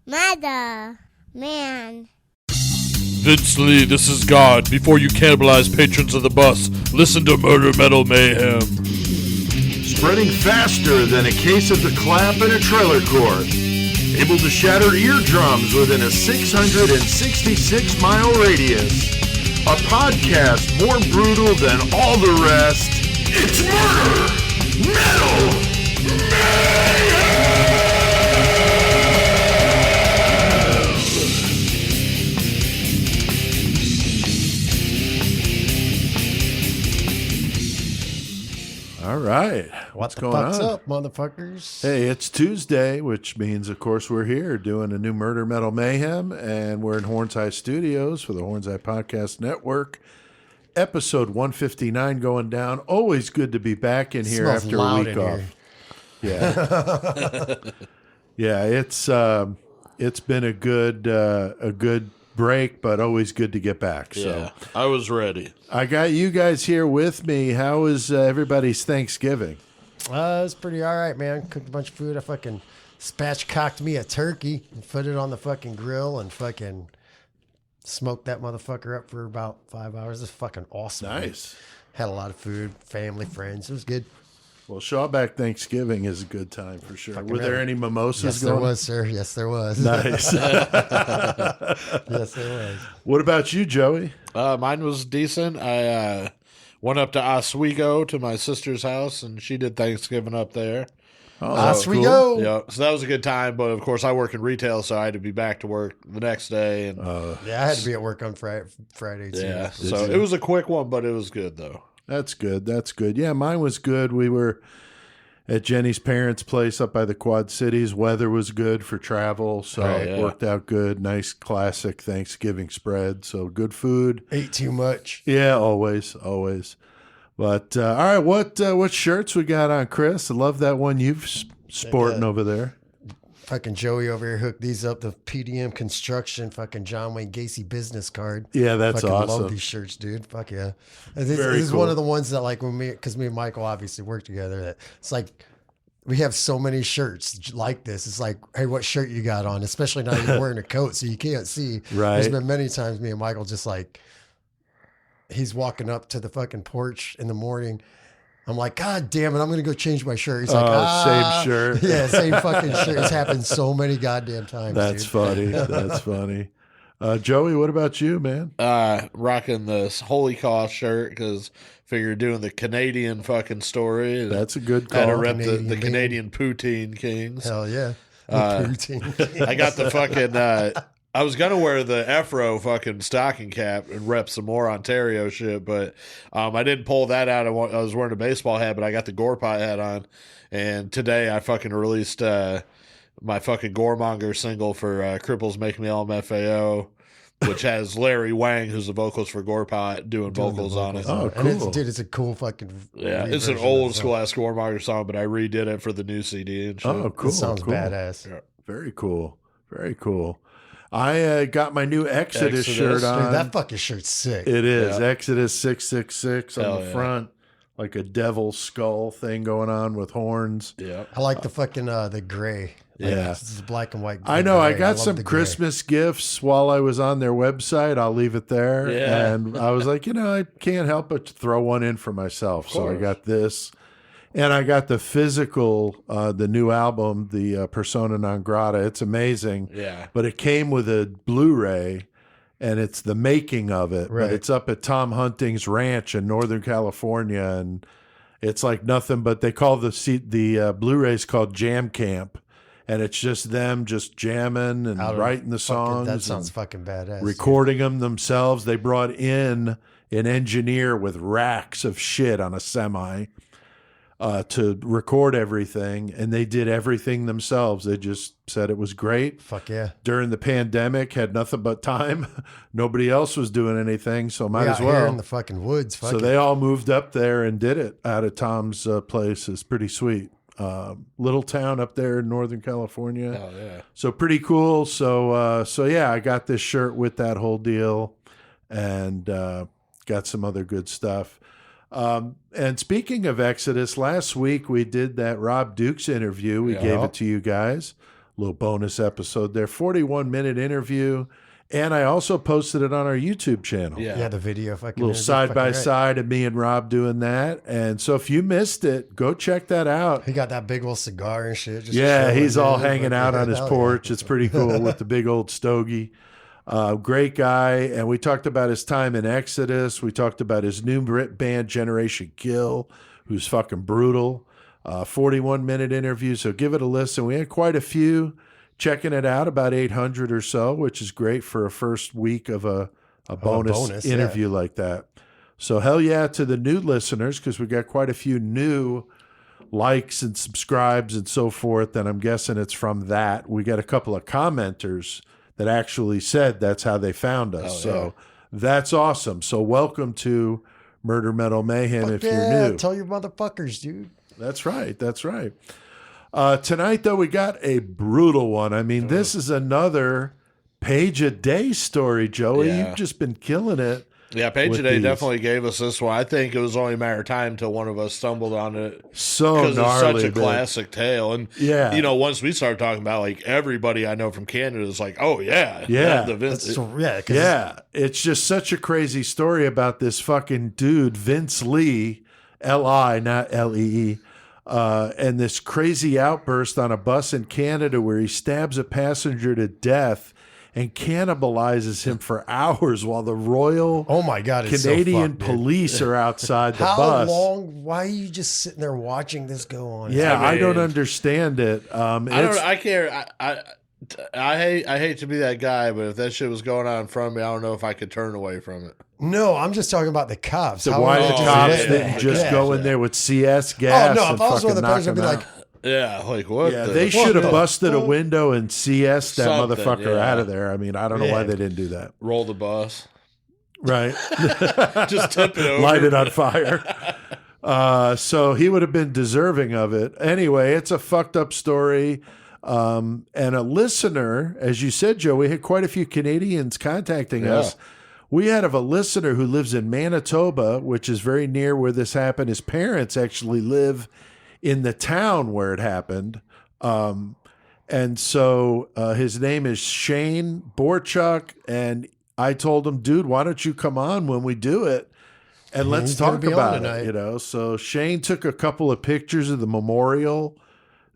Mother. Man. Vince Lee, this is God. Before you cannibalize patrons of the bus, listen to Murder Metal Mayhem. Spreading faster than a case of the clap in a trailer court. Able to shatter eardrums within a 666-mile radius. A podcast more brutal than all the rest. It's Murder Metal Mayhem! All right. What's going on? What's up, motherfuckers? Hey, it's Tuesday, which means, of course, we're here doing a new Murder Metal Mayhem, and we're in Horns Eye Studios for the Horns Eye Podcast Network. Episode 159 going down. Always good to be back in here after a week off. Yeah. Yeah, it's been a good break, but always good to get back. So Yeah, I was ready. I got you guys here with me. How was everybody's Thanksgiving? It's pretty all right, man. Cooked a bunch of food. I fucking spatchcocked me a turkey and put it on the fucking grill and fucking smoked that motherfucker up for about 5 hours. It's fucking awesome. Nice. Man. Had a lot of food, family, friends. It was good. Well, Shawback Thanksgiving is a good time for sure. Fucking Were there any mimosas Yes, going? there was, sir. Yes, there was. Nice. Yes, there was. What about you, Joey? Mine was decent. I went up to Oswego to my sister's house, and she did Thanksgiving up there. Oh, Oswego. Yeah, so that was a good time. But of course, I work in retail, so I had to be back to work the next day. And Yeah, I had to be at work on Friday too. yeah, so it was a quick one, but it was good though. That's good. That's good. Yeah, mine was good. We were at Jenny's parents' place up by the Quad Cities. Weather was good for travel, so it worked out good. Nice classic Thanksgiving spread. So good food. Ate too much. Yeah, always. But all right, what shirts we got on, Chris? I love that one you've sporting over there. Fucking Joey over here hooked these up. The PDM Construction fucking John Wayne Gacy business card. Yeah, that's fucking awesome. love these shirts, dude. Fuck yeah. And this Very is cool. one of the ones that like because me and Michael obviously work together. That it's like we have so many shirts like this. It's like, hey, what shirt you got on? Especially now you're wearing a coat, so you can't see. Right. There's been many times me and Michael just like he's walking up to the fucking porch in the morning. I'm like, God damn it, I'm going to go change my shirt. He's like, same shirt. Yeah, same fucking shirt. It's happened so many goddamn times. That's dude. funny. That's funny. Joey, what about you, man? Rocking this Holy Cost shirt because figured doing the Canadian fucking story. That's a good call. Had to rep Canadian the game. Canadian poutine kings. Hell yeah. I got the fucking. I was gonna wear the Afro fucking stocking cap and rep some more Ontario shit, but I didn't pull that out. I was wearing a baseball hat, but I got the Gore Pot hat on. And today I fucking released my fucking Goremonger single for Cripples Make Me LMFAO, which has Larry Wang, who's the vocalist for Gore Pot, doing vocals on it. Oh, And cool. it's a cool fucking. Yeah, it's an reversion old of it. school ass Goremonger song, but I redid it for the new CD and shit. Oh, cool. It sounds cool. badass. Yeah. Very cool. Very cool. I got my new Exodus shirt Dude, on. that fucking shirt's sick. It is Yeah. Exodus 666 on Hell the yeah. front, like a devil skull thing going on with horns. Yeah. I like the fucking the gray. Like, Yeah. it's black and white. I know. I gray. got love some the gray. Christmas gifts while I was on their website. I'll leave it there. Yeah. And I was like, I can't help but to throw one in for myself. So I course. got this. And I got the physical, the new album, the Persona Non Grata. It's amazing. Yeah. But it came with a Blu-ray, and it's the making of it. Right. But it's up at Tom Hunting's ranch in Northern California, and it's like nothing but they call the Blu-rays called Jam Camp, and it's just them just jamming and Out of writing the fucking- songs. That sounds and fucking badass. recording them themselves. They brought in an engineer with racks of shit on a semi to record everything, and they did everything themselves. They just said it was great. Fuck yeah. During the pandemic, had nothing but time. Nobody else was doing anything, so might We as out here in well. the fucking woods. Fuck So it. they all moved up there and did it out of Tom's place. It's pretty sweet. Little town up there in Northern California. Oh yeah. So pretty cool. So yeah, I got this shirt with that whole deal, and got some other good stuff. And speaking of Exodus, last week we did that Rob Dukes interview. We Yeah. gave it to you guys. little bonus episode there. 41-minute interview. And I also posted it on our YouTube channel. Yeah, the video. Fucking Little side by side of me and Rob doing that. And so if you missed it, go check that out. He got that big old cigar and shit. Just Yeah, chilling, he's all dude. hanging out on his Hell porch. yeah. It's pretty cool with the big old stogie. Great guy. And we talked about his time in Exodus. We talked about his new band, Generation Kill, who's fucking brutal. 41-minute interview. So give it a listen. We had quite a few checking it out, about 800 or so, which is great for a first week of a bonus interview like that. So hell yeah to the new listeners, because we got quite a few new likes and subscribes and so forth, and I'm guessing it's from that. We got a couple of commenters that actually said that's how they found us. So that's awesome. So welcome to Murder Metal Mayhem if you're new. Tell your motherfuckers, dude. That's right. That's right. Tonight, though, we got a brutal one. I mean, this is another page-a-day story, Joey. Yeah. You've just been killing it. Yeah, Page with Today these. definitely gave us this one. I think it was only a matter of time until one of us stumbled on it. So Because it's gnarly. such a man. classic tale. And, Yeah. you know, once we started talking about, like, everybody I know from Canada is like, oh, yeah. Yeah. The Vince, Yeah, 'cause Yeah, it's just such a crazy story about this fucking dude, Vince Lee, L-I, not L-E-E, and this crazy outburst on a bus in Canada where he stabs a passenger to death and cannibalizes him for hours while the Royal Oh my God, it's Canadian so fucked, dude. police are outside the How bus. long? Why are you just sitting there watching this go on? Yeah, I don't mean, understand it. I care. I hate to be that guy, but if that shit was going on in front of me, I don't know if I could turn away from it. No, I'm just talking about the cops. So How why would the you just cops let didn't that? just Yeah. go in there with CS gas Oh no! and If I was one fucking of the knock person, I'd him be out? like, Yeah, like what? Yeah, the- they should have the busted a fuck? window and CS that Something, motherfucker yeah. out of there. I mean, I don't know why Yeah. they didn't do that. roll the bus, Right. just tip it over, Light it on fire. So he would have been deserving of it. Anyway, it's a fucked up story. And a listener, as you said, Joe, we had quite a few Canadians contacting us. We had a listener who lives in Manitoba, which is very near where this happened. His parents actually live in the town where it happened. And so his name is Shane Borczuch. And I told him, dude, why don't you come on when we do it? And let's He's gonna talk be on about tonight. it, you know. So Shane took a couple of pictures of the memorial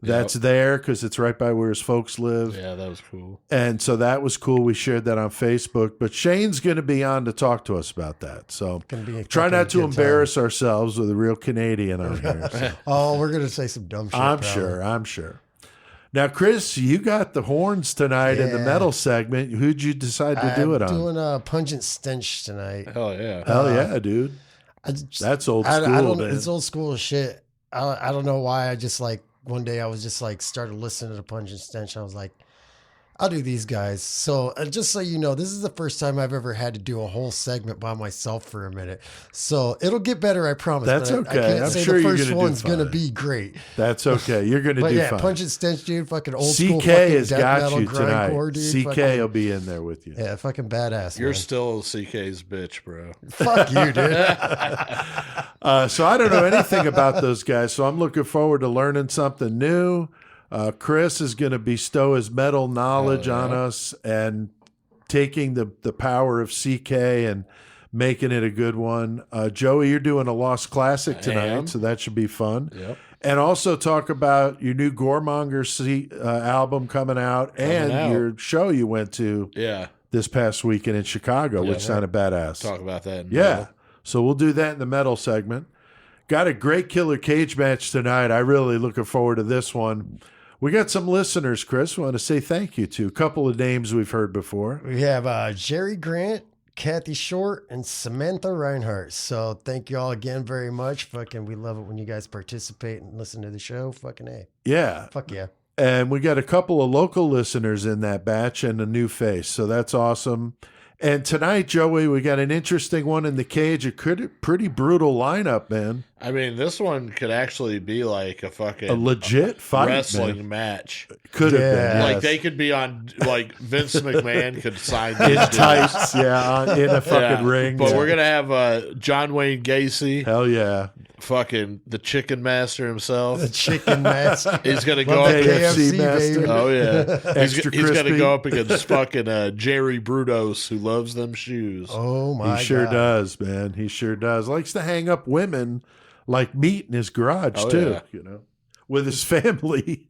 that's there because it's right by where his folks live. Yeah, that was cool. And so that was cool. We shared that on Facebook. But Shane's going to be on to talk to us about that. So Gonna be a try fucking not to good embarrass ourselves with a real Canadian on here. So "Oh, we're gonna say some dumb shit." I'm probably. sure. I'm sure. Now, Chris, you got the horns tonight in the Yeah. metal segment. Who'd you decide to do it on? I'm doing a Pungent Stench tonight. Hell yeah. Hell yeah, dude. I just- That's old I school, don't. man. It's old school as shit. I don't know why. I just like one day I was just like started listening to Pungent Stench. And I was like, I'll do these guys. So just so you know, this is the first time I've ever had to do a whole segment by myself for a minute. So it'll get better, I promise. That's but I okay. can't I'm say sure the you're first gonna do one's gonna fine. be great. That's okay. You're going to But do yeah, fine. Pungent Stench, dude, fucking old school. CK fucking has death got metal, you tonight. grindcore, dude. CK fucking- will be in there with you. Yeah, fucking badass. You're man. still CK's bitch, bro. Fuck you, dude. So I don't know anything about those guys, so I'm looking forward to learning something new. Chris is going to bestow his metal knowledge on us and taking the power of CK and making it a good one. Joey, you're doing a Lost Classic tonight, am. so that should be fun. Yep. And also talk about your new Goremonger album coming out and out. your show you went to Yeah. this past weekend in Chicago, which sounded badass. Talk about that. In Yeah. metal. So we'll do that in the metal segment. Got a great killer cage match tonight. I really looking forward to this one. We got some listeners, Chris. We want to say thank you to a couple of names we've heard before. We have Jerry Grant, Kathy Short, and Samantha Reinhardt. So thank you all again very much. Fucking, we love it when you guys participate and listen to the show. Fucking A. Yeah. Fuck yeah. And we got a couple of local listeners in that batch and a new face. So that's awesome. And tonight, Joey, we got an interesting one in the cage. A pretty brutal lineup, man. I mean, this one could actually be like a fucking A legit fight, wrestling man. match. Could have Yeah. been. Like yes. they could be on, like Vince McMahon could sign in these dudes. tights, yeah, in a fucking Yeah. ring. But Yeah. we're gonna have John Wayne Gacy, Hell yeah. fucking the chicken master himself. The chicken master. He's gonna go Love up the against. KFC, master. baby. Oh yeah, Extra he's gonna crispy. go up against fucking Jerry Brudos, who loves them shoes. Oh my He sure God. does, man. He sure does. Likes to hang up women like meat in his garage Oh, too. yeah. You know, with his family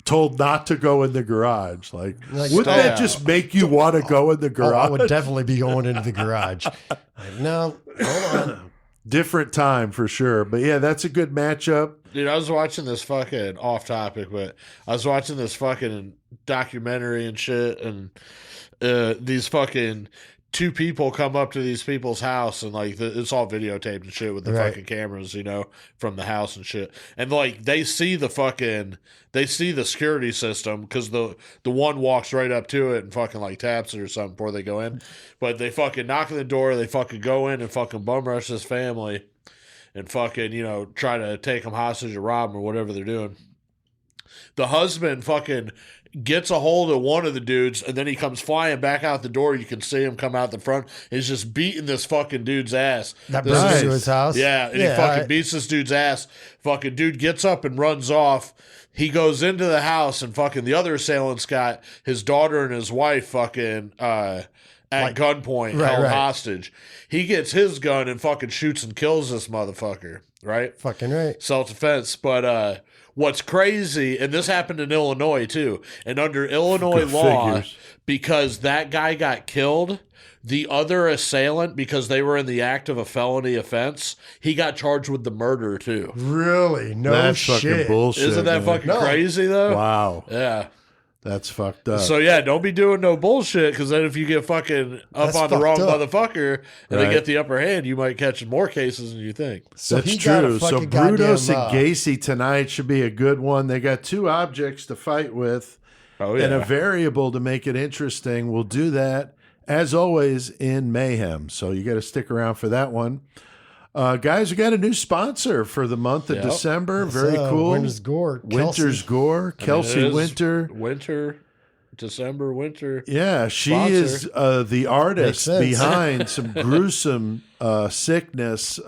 told not to go in the garage. Like, Like, wouldn't oh, that yeah. just make you want to go in the Oh, garage? I would definitely be going into the garage. Like, no, hold on. Different time for sure. But yeah, that's a good matchup. Dude, I was watching this fucking off topic, but I was watching this fucking documentary and shit, and these fucking two people come up to these people's house, and like it's all videotaped and shit with the Right. fucking cameras, you know, from the house and shit, and like they see the security system because the one walks right up to it and fucking like taps it or something before they go in, but they fucking knock on the door, they fucking go in and fucking bum rush this family. And fucking, you know, try to take them hostage or rob them or whatever they're doing. The husband fucking gets a hold of one of the dudes, and then he comes flying back out the door. You can see him come out the front. He's just beating this fucking dude's ass. That This brings is- to his house. Yeah, and he fucking beats this dude's ass. Fucking dude gets up and runs off. He goes into the house, and fucking the other assailant's got his daughter and his wife fucking at gunpoint, held hostage. He gets his gun and fucking shoots and kills this motherfucker, right? Fucking right. Self-defense. But what's crazy, and this happened in Illinois too, and under Illinois Good law, figures. because that guy got killed, the other assailant, because they were in the act of a felony offense, he got charged with the murder too. Really? No That's shit. fucking bullshit. Isn't that man. fucking crazy though? Wow. Yeah. That's fucked up. So yeah, don't be doing no bullshit, because then if you get fucking up That's on the fucked wrong up. motherfucker and Right. they get the upper hand, you might catch more cases than you think. So That's he got a true. So fucking Brudos goddamn, and Gacy tonight should be a good one. They got two objects to fight with Oh and a yeah. variable to make it interesting. We'll do that, as always, in Mayhem. So you got to stick around for that one. Guys, we got a new sponsor for the month of Yep. December. Very cool. Winter's Gore. Winter's Gore. I mean, Kelsey it is Winter. December, winter. Yeah, she Sponsor. is the artist Makes sense. behind some gruesome sickness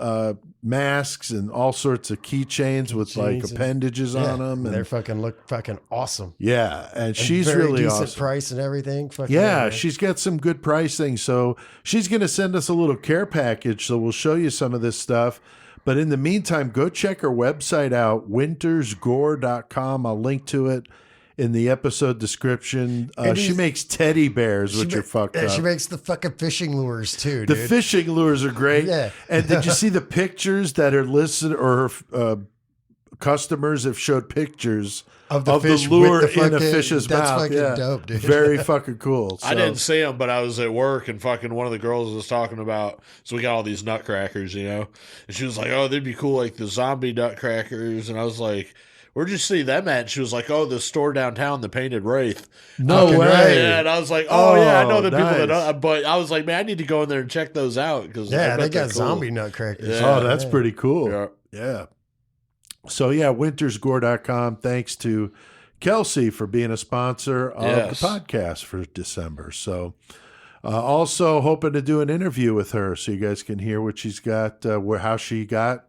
masks and all sorts of keychains with like Keychains and- appendages Yeah, on them. they're And, fucking look fucking awesome. yeah, and And she's very really decent awesome. price and everything. Fucking Yeah, man. she's got some good pricing. So she's going to send us a little care package. So we'll show you some of this stuff. But in the meantime, go check her website out, wintersgore.com. I'll link to it in the episode description. And She these- makes teddy bears, which are fucked Yeah, up. she makes the fucking fishing lures too, The dude. fishing lures are great. Yeah. And did you see the pictures that are listed, or customers have showed pictures Of of the the fish lure with the in a fucking- fish's that's mouth? fucking Yeah. dope, dude. Very fucking cool. I So- didn't see them, but I was at work and fucking one of the girls was talking about. So we got all these nutcrackers, you know, and she was like, "Oh, they'd be cool, like the zombie nutcrackers." And I was like, "Where'd you see them at?" And she was like, "Oh, the store downtown, the Painted Wraith." No Fucking way. right. Yeah, and I was like, "Oh, yeah, I know Oh, the people that nice. know." But I was like, "Man, I need to go in there and check those out because Yeah, they got zombie nutcrackers. Yeah. Oh, that's pretty cool. Yeah. Yeah. So yeah, wintersgore.com. Thanks to Kelsey for being a sponsor of Yes. the podcast for December. So also hoping to do an interview with her so you guys can hear what she's got, how she got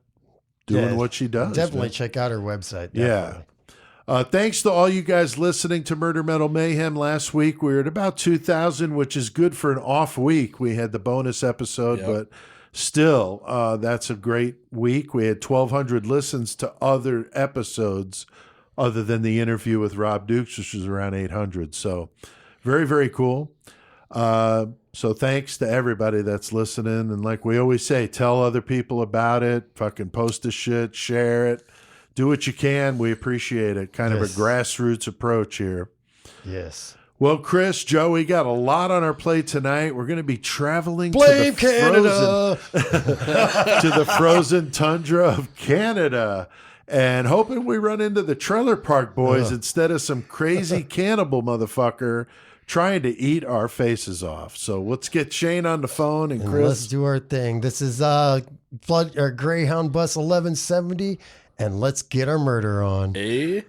doing Yeah, what she does. Definitely man. check out her website. Yeah. definitely. Thanks to all you guys listening to Murder Metal Mayhem last week. We were at about 2,000, which is good for an off week. We had the bonus episode, Yep. but still, that's a great week. We had 1,200 listens to other episodes other than the interview with Rob Dukes, which was around 800. So very, very cool. So thanks to everybody that's listening. And like we always say, tell other people about it. Fucking post the shit, share it. Do what you can. We appreciate it. Kind Yes. of a grassroots approach here. Yes. Well, Chris, Joe, we got a lot on our plate tonight. We're going to be traveling Blame to Canada. to the frozen tundra of Canada, and hoping we run into the Trailer Park Boys instead of some crazy cannibal motherfucker trying to eat our faces off. So let's get Shane on the phone and And Chris. let's do our thing. This is Greyhound Bus 1170, and let's get our murder on. Eh?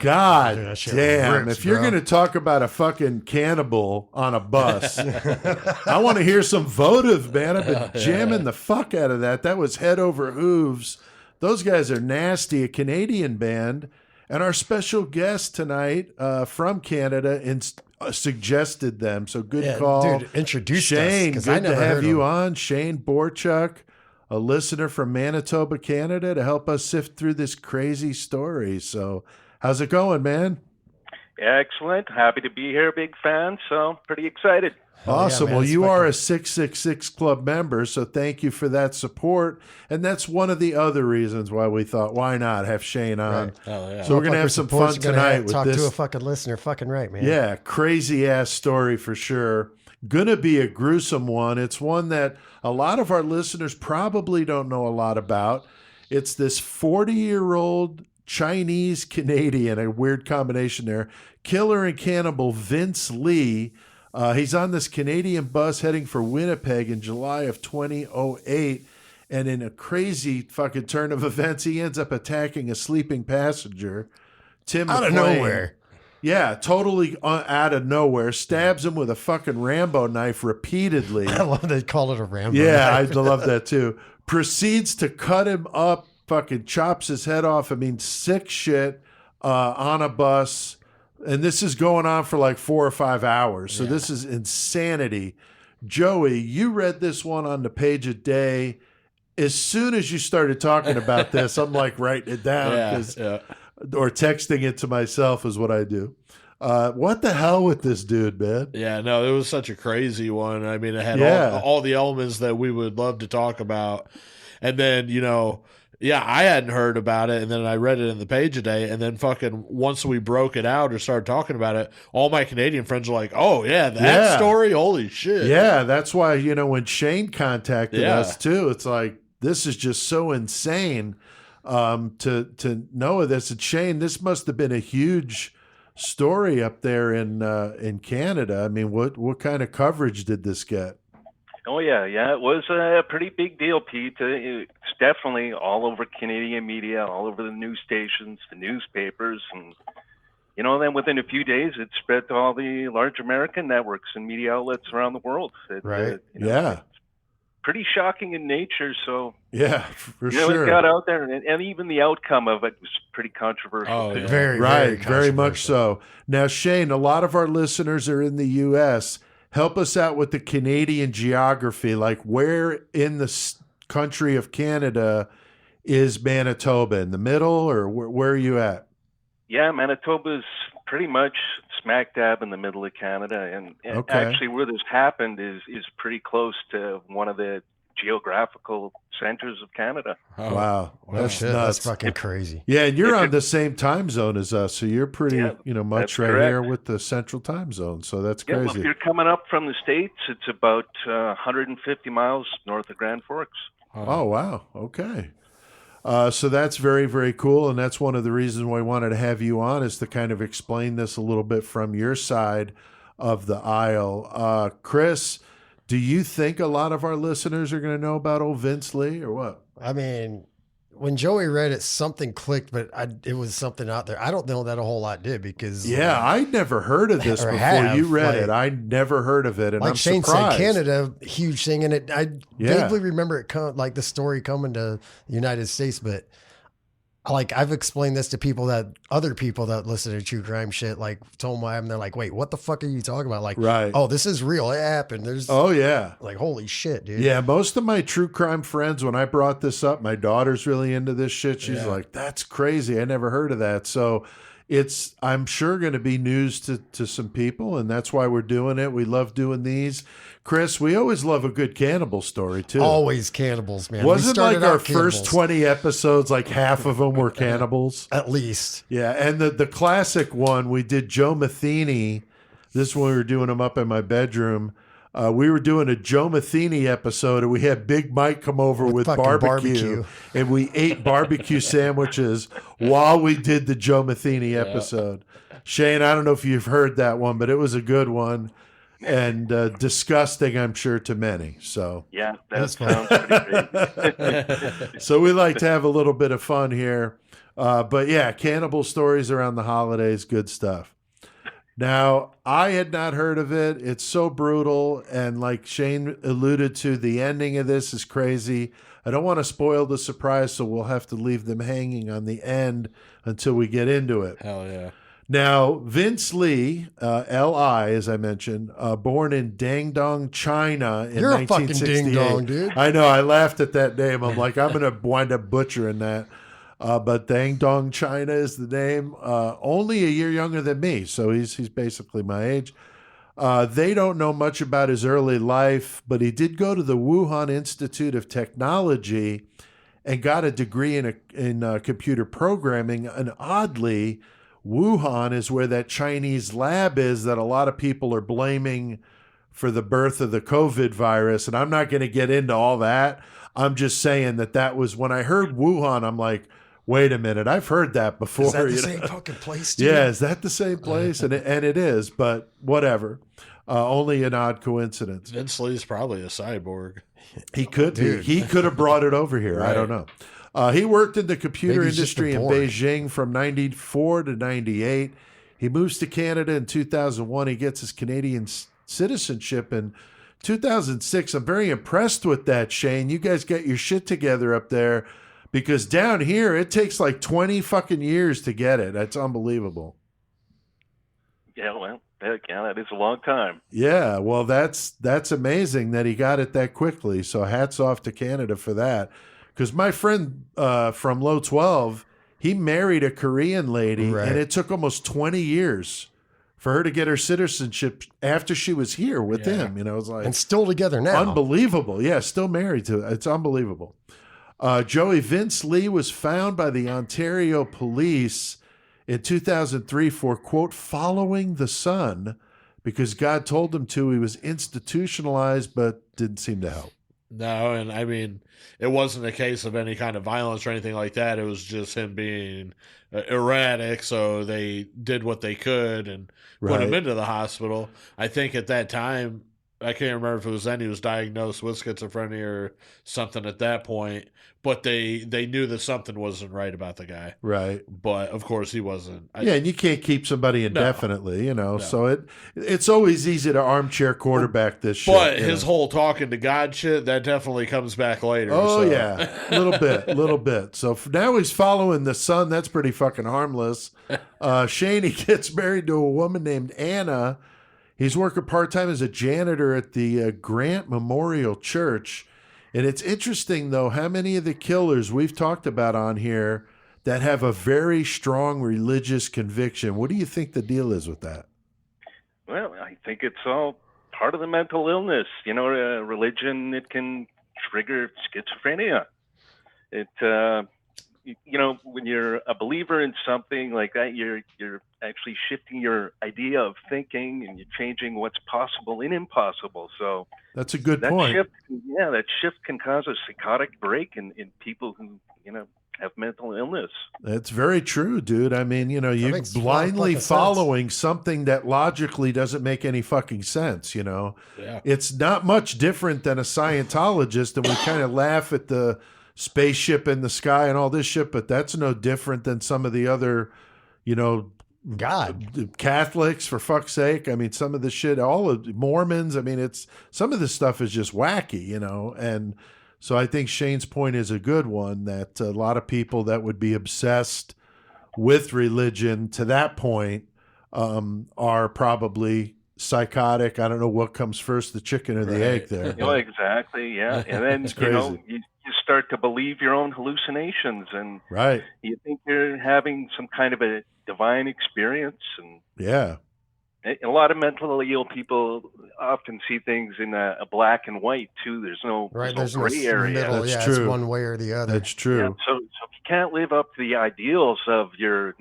God Dude, that shit damn. rips, If you're bro. going to talk about a fucking cannibal on a bus, I want to hear some votive, man. I've been jamming the fuck out of that. That was Head Over Hooves. Those guys are nasty, a Canadian band. And our special guest tonight from Canada suggested them. So good call. Dude, introduced Shane, us, 'cause good I never to have heard you him. on. Shane Borczuch, a listener from Manitoba, Canada, to help us sift through this crazy story. So how's it going, man? Excellent. Happy to be here. Big fan. So pretty excited. Awesome. man, Well, it's you are fucking- a 666 Club member, so thank you for that support. And that's one of the other reasons why we thought, why not have Shane on? Right. Oh, yeah. So we're going to have Motherfucker some support's fun gonna tonight with talk this. to a fucking listener. Fucking right, man. Yeah, crazy ass story for sure. Gonna be a gruesome one. It's one that a lot of our listeners probably don't know a lot about. It's this 40-year-old Chinese Canadian, a weird combination there, killer and cannibal Vince Lee. He's on this Canadian bus heading for Winnipeg in July of 2008. And in a crazy fucking turn of events, he ends up attacking a sleeping passenger, Tim Out of McLean. nowhere. Yeah, totally out of nowhere. Stabs him with a fucking Rambo knife repeatedly. I love they call it a Rambo. Yeah, I knife. love that too. Proceeds to cut him up, fucking chops his head off. I mean, sick shit on a bus. And this is going on for like 4 or 5 hours. So this is insanity. Joey, you read this one on the Page a Day. As soon as you started talking about this, I'm like writing it down or texting it to myself is what I do. What the hell with this dude, man? Yeah, no, it was such a crazy one. I mean, it had Yeah. all the elements that we would love to talk about. And then, I hadn't heard about it. And then I read it in the Page a Day. And then fucking once we broke it out or started talking about it, all my Canadian friends were like, oh, yeah, that Yeah. story? Holy shit. Yeah, that's why, when Shane contacted Yeah. us too, it's like, this is just so insane to know of this. And Shane, this must have been a huge story up there in Canada. I mean, what kind of coverage did this get? Oh, yeah. It was a pretty big deal, Pete. It's definitely all over Canadian media, all over the news stations, the newspapers. And, then within a few days, it spread to all the large American networks and media outlets around the world. Right. Yeah. Pretty shocking in nature. So, Yeah, for it sure. got out there. And even the outcome of it was pretty controversial. Oh, too. yeah. Very, Right, very much controversial. so. Now, Shane, a lot of our listeners are in the U.S. Help us out with the Canadian geography. Like, where in the country of Canada is Manitoba? In the middle, or where are you at? Yeah, Manitoba's pretty much smack dab in the middle of Canada, and Okay. actually where this happened is pretty close to one of the geographical centers of Canada. Oh, Wow, that's Shit, nuts. that's fucking crazy. Yeah, and you're on the same time zone as us, so you're pretty, Yeah, much that's right correct. here with the central time zone. So that's Yeah, well, crazy. if you're coming up from the States, it's about 150 miles north of Grand Forks. Oh, wow. Okay. So that's very, very cool. And that's one of the reasons why we wanted to have you on, is to kind of explain this a little bit from your side of the aisle. Chris, do you think a lot of our listeners are going to know about old Vince Lee, or what? I mean, when Joey read it, something clicked, but it was something out there. I don't know that a whole lot did because Yeah, I'd never heard of this Or before have, you read like- it. I never heard of it, and like I'm Shane surprised. said, Canada, huge thing, and I Yeah. vaguely remember it like the story coming to the United States, but like I've explained this to other people that listen to true crime shit, like told them, and they're like, "Wait, what the fuck are you talking about?" Like, Right. oh, this is real. It happened. There's Oh, yeah. like, holy shit, dude. Yeah, most of my true crime friends, when I brought this up, my daughter's really into this shit. She's like, that's crazy. I never heard of that. So it's, I'm sure, going to be news to some people, and that's why we're doing it. We love doing these. Chris, we always love a good cannibal story, too. Always cannibals, man. We Wasn't started like our out first cannibals, 20 episodes, like half of them were cannibals? at least. Yeah, and the classic one, we did Joe Matheny. This one we were doing them up in my bedroom. We were doing a Joe Matheny episode, and we had Big Mike come over with fucking barbecue, and we ate barbecue sandwiches while we did the Joe Matheny episode. Shane, I don't know if you've heard that one, but it was a good one, and disgusting, I'm sure, to many. So, Yeah, that That's fine. sounds pretty great. so we like to have a little bit of fun here. But yeah, cannibal stories around the holidays, good stuff. Now, I had not heard of it. It's so brutal. And like Shane alluded to, the ending of this is crazy. I don't want to spoil the surprise, so we'll have to leave them hanging on the end until we get into it. Hell yeah. Now, Vince Lee, L.I., as I mentioned, born in Dangdong, China in You're a fucking 1968. ding dong, dude. I know. I laughed at that name. I'm like, I'm going to wind up butchering that. But Dangdong, China is the name. Only a year younger than me, so he's basically my age. They don't know much about his early life, but he did go to the Wuhan Institute of Technology and got a degree in computer programming. And oddly, Wuhan is where that Chinese lab is that a lot of people are blaming for the birth of the COVID virus. And I'm not going to get into all that. I'm just saying that was when I heard Wuhan, I'm like, wait a minute, I've heard that before. Is that the same fucking place, dude? Yeah, is that the same place? And it is, but whatever. Only an odd coincidence. Vince Lee's probably a cyborg. He could be. Dude. He could have brought it over here. I Right. don't know. He worked in the computer Maybe he's just industry in bored. Beijing from 94 to 98. He moves to Canada in 2001. He gets his Canadian citizenship in 2006. I'm very impressed with that, Shane. You guys get your shit together up there, because down here it takes like 20 fucking years to get it. That's unbelievable. Yeah, well, heck yeah, that is a long time. Yeah, well, that's amazing that he got it that quickly. So hats off to Canada for that. Because my friend from Low 12, he married a Korean lady, Right. and it took almost 20 years for her to get her citizenship after she was here with Yeah. him. You know, it's like And still together now. unbelievable. Yeah, still married to it. It's unbelievable. Joey, Vince Lee was found by the Ontario police in 2003 for, quote, following the sun because God told him to. He was institutionalized, but didn't seem to help. No, and I mean, it wasn't a case of any kind of violence or anything like that. It was just him being erratic, so they did what they could and put him Right. into the hospital. I think at that time, I can't remember if it was then he was diagnosed with schizophrenia or something at that point, but they knew that something wasn't right about the guy. Right. But of course he wasn't. Yeah, and you can't keep somebody indefinitely, you know. So it's always easy to armchair quarterback this shit. But you his know? whole talking to God shit, that definitely comes back later. Oh, so. yeah. A little bit. So now he's following the sun. That's pretty fucking harmless. Shane, he gets married to a woman named Anna. He's working part-time as a janitor at the Grant Memorial Church. And it's interesting, though, how many of the killers we've talked about on here that have a very strong religious conviction. What do you think the deal is with that? Well, I think it's all part of the mental illness. You know, religion, it can trigger schizophrenia. You know, when you're a believer in something like that, you're actually shifting your idea of thinking, and you're changing what's possible and impossible. So That's a good that point. shift can cause a psychotic break in people who, you know, have mental illness. That's very true, dude. I mean, you know, you makes a lot of blindly fucking sense. following something that logically doesn't make any fucking sense, you know? Yeah. It's not much different than a Scientologist, and we kind of laugh at the spaceship in the sky and all this shit, but that's no different than some of the other, you know, God. Catholics, for fuck's sake. I mean, some of the shit, all of Mormons, I mean, it's some of this stuff is just wacky, you know? And so I think Shane's point is a good one, that a lot of people that would be obsessed with religion to that point are probably psychotic. I don't know what comes first, the chicken or the Right. egg there. You know, exactly, yeah. And then, It's you know, crazy. you start to believe your own hallucinations, and Right. you think you're having some kind of a divine experience. And Yeah. a lot of mentally ill people often see things in a black and white, too. There's no Right, there's there's no no gray area. middle. That's Yeah, true. it's one way or the other. That's true. Yeah, so if you can't live up to the ideals of your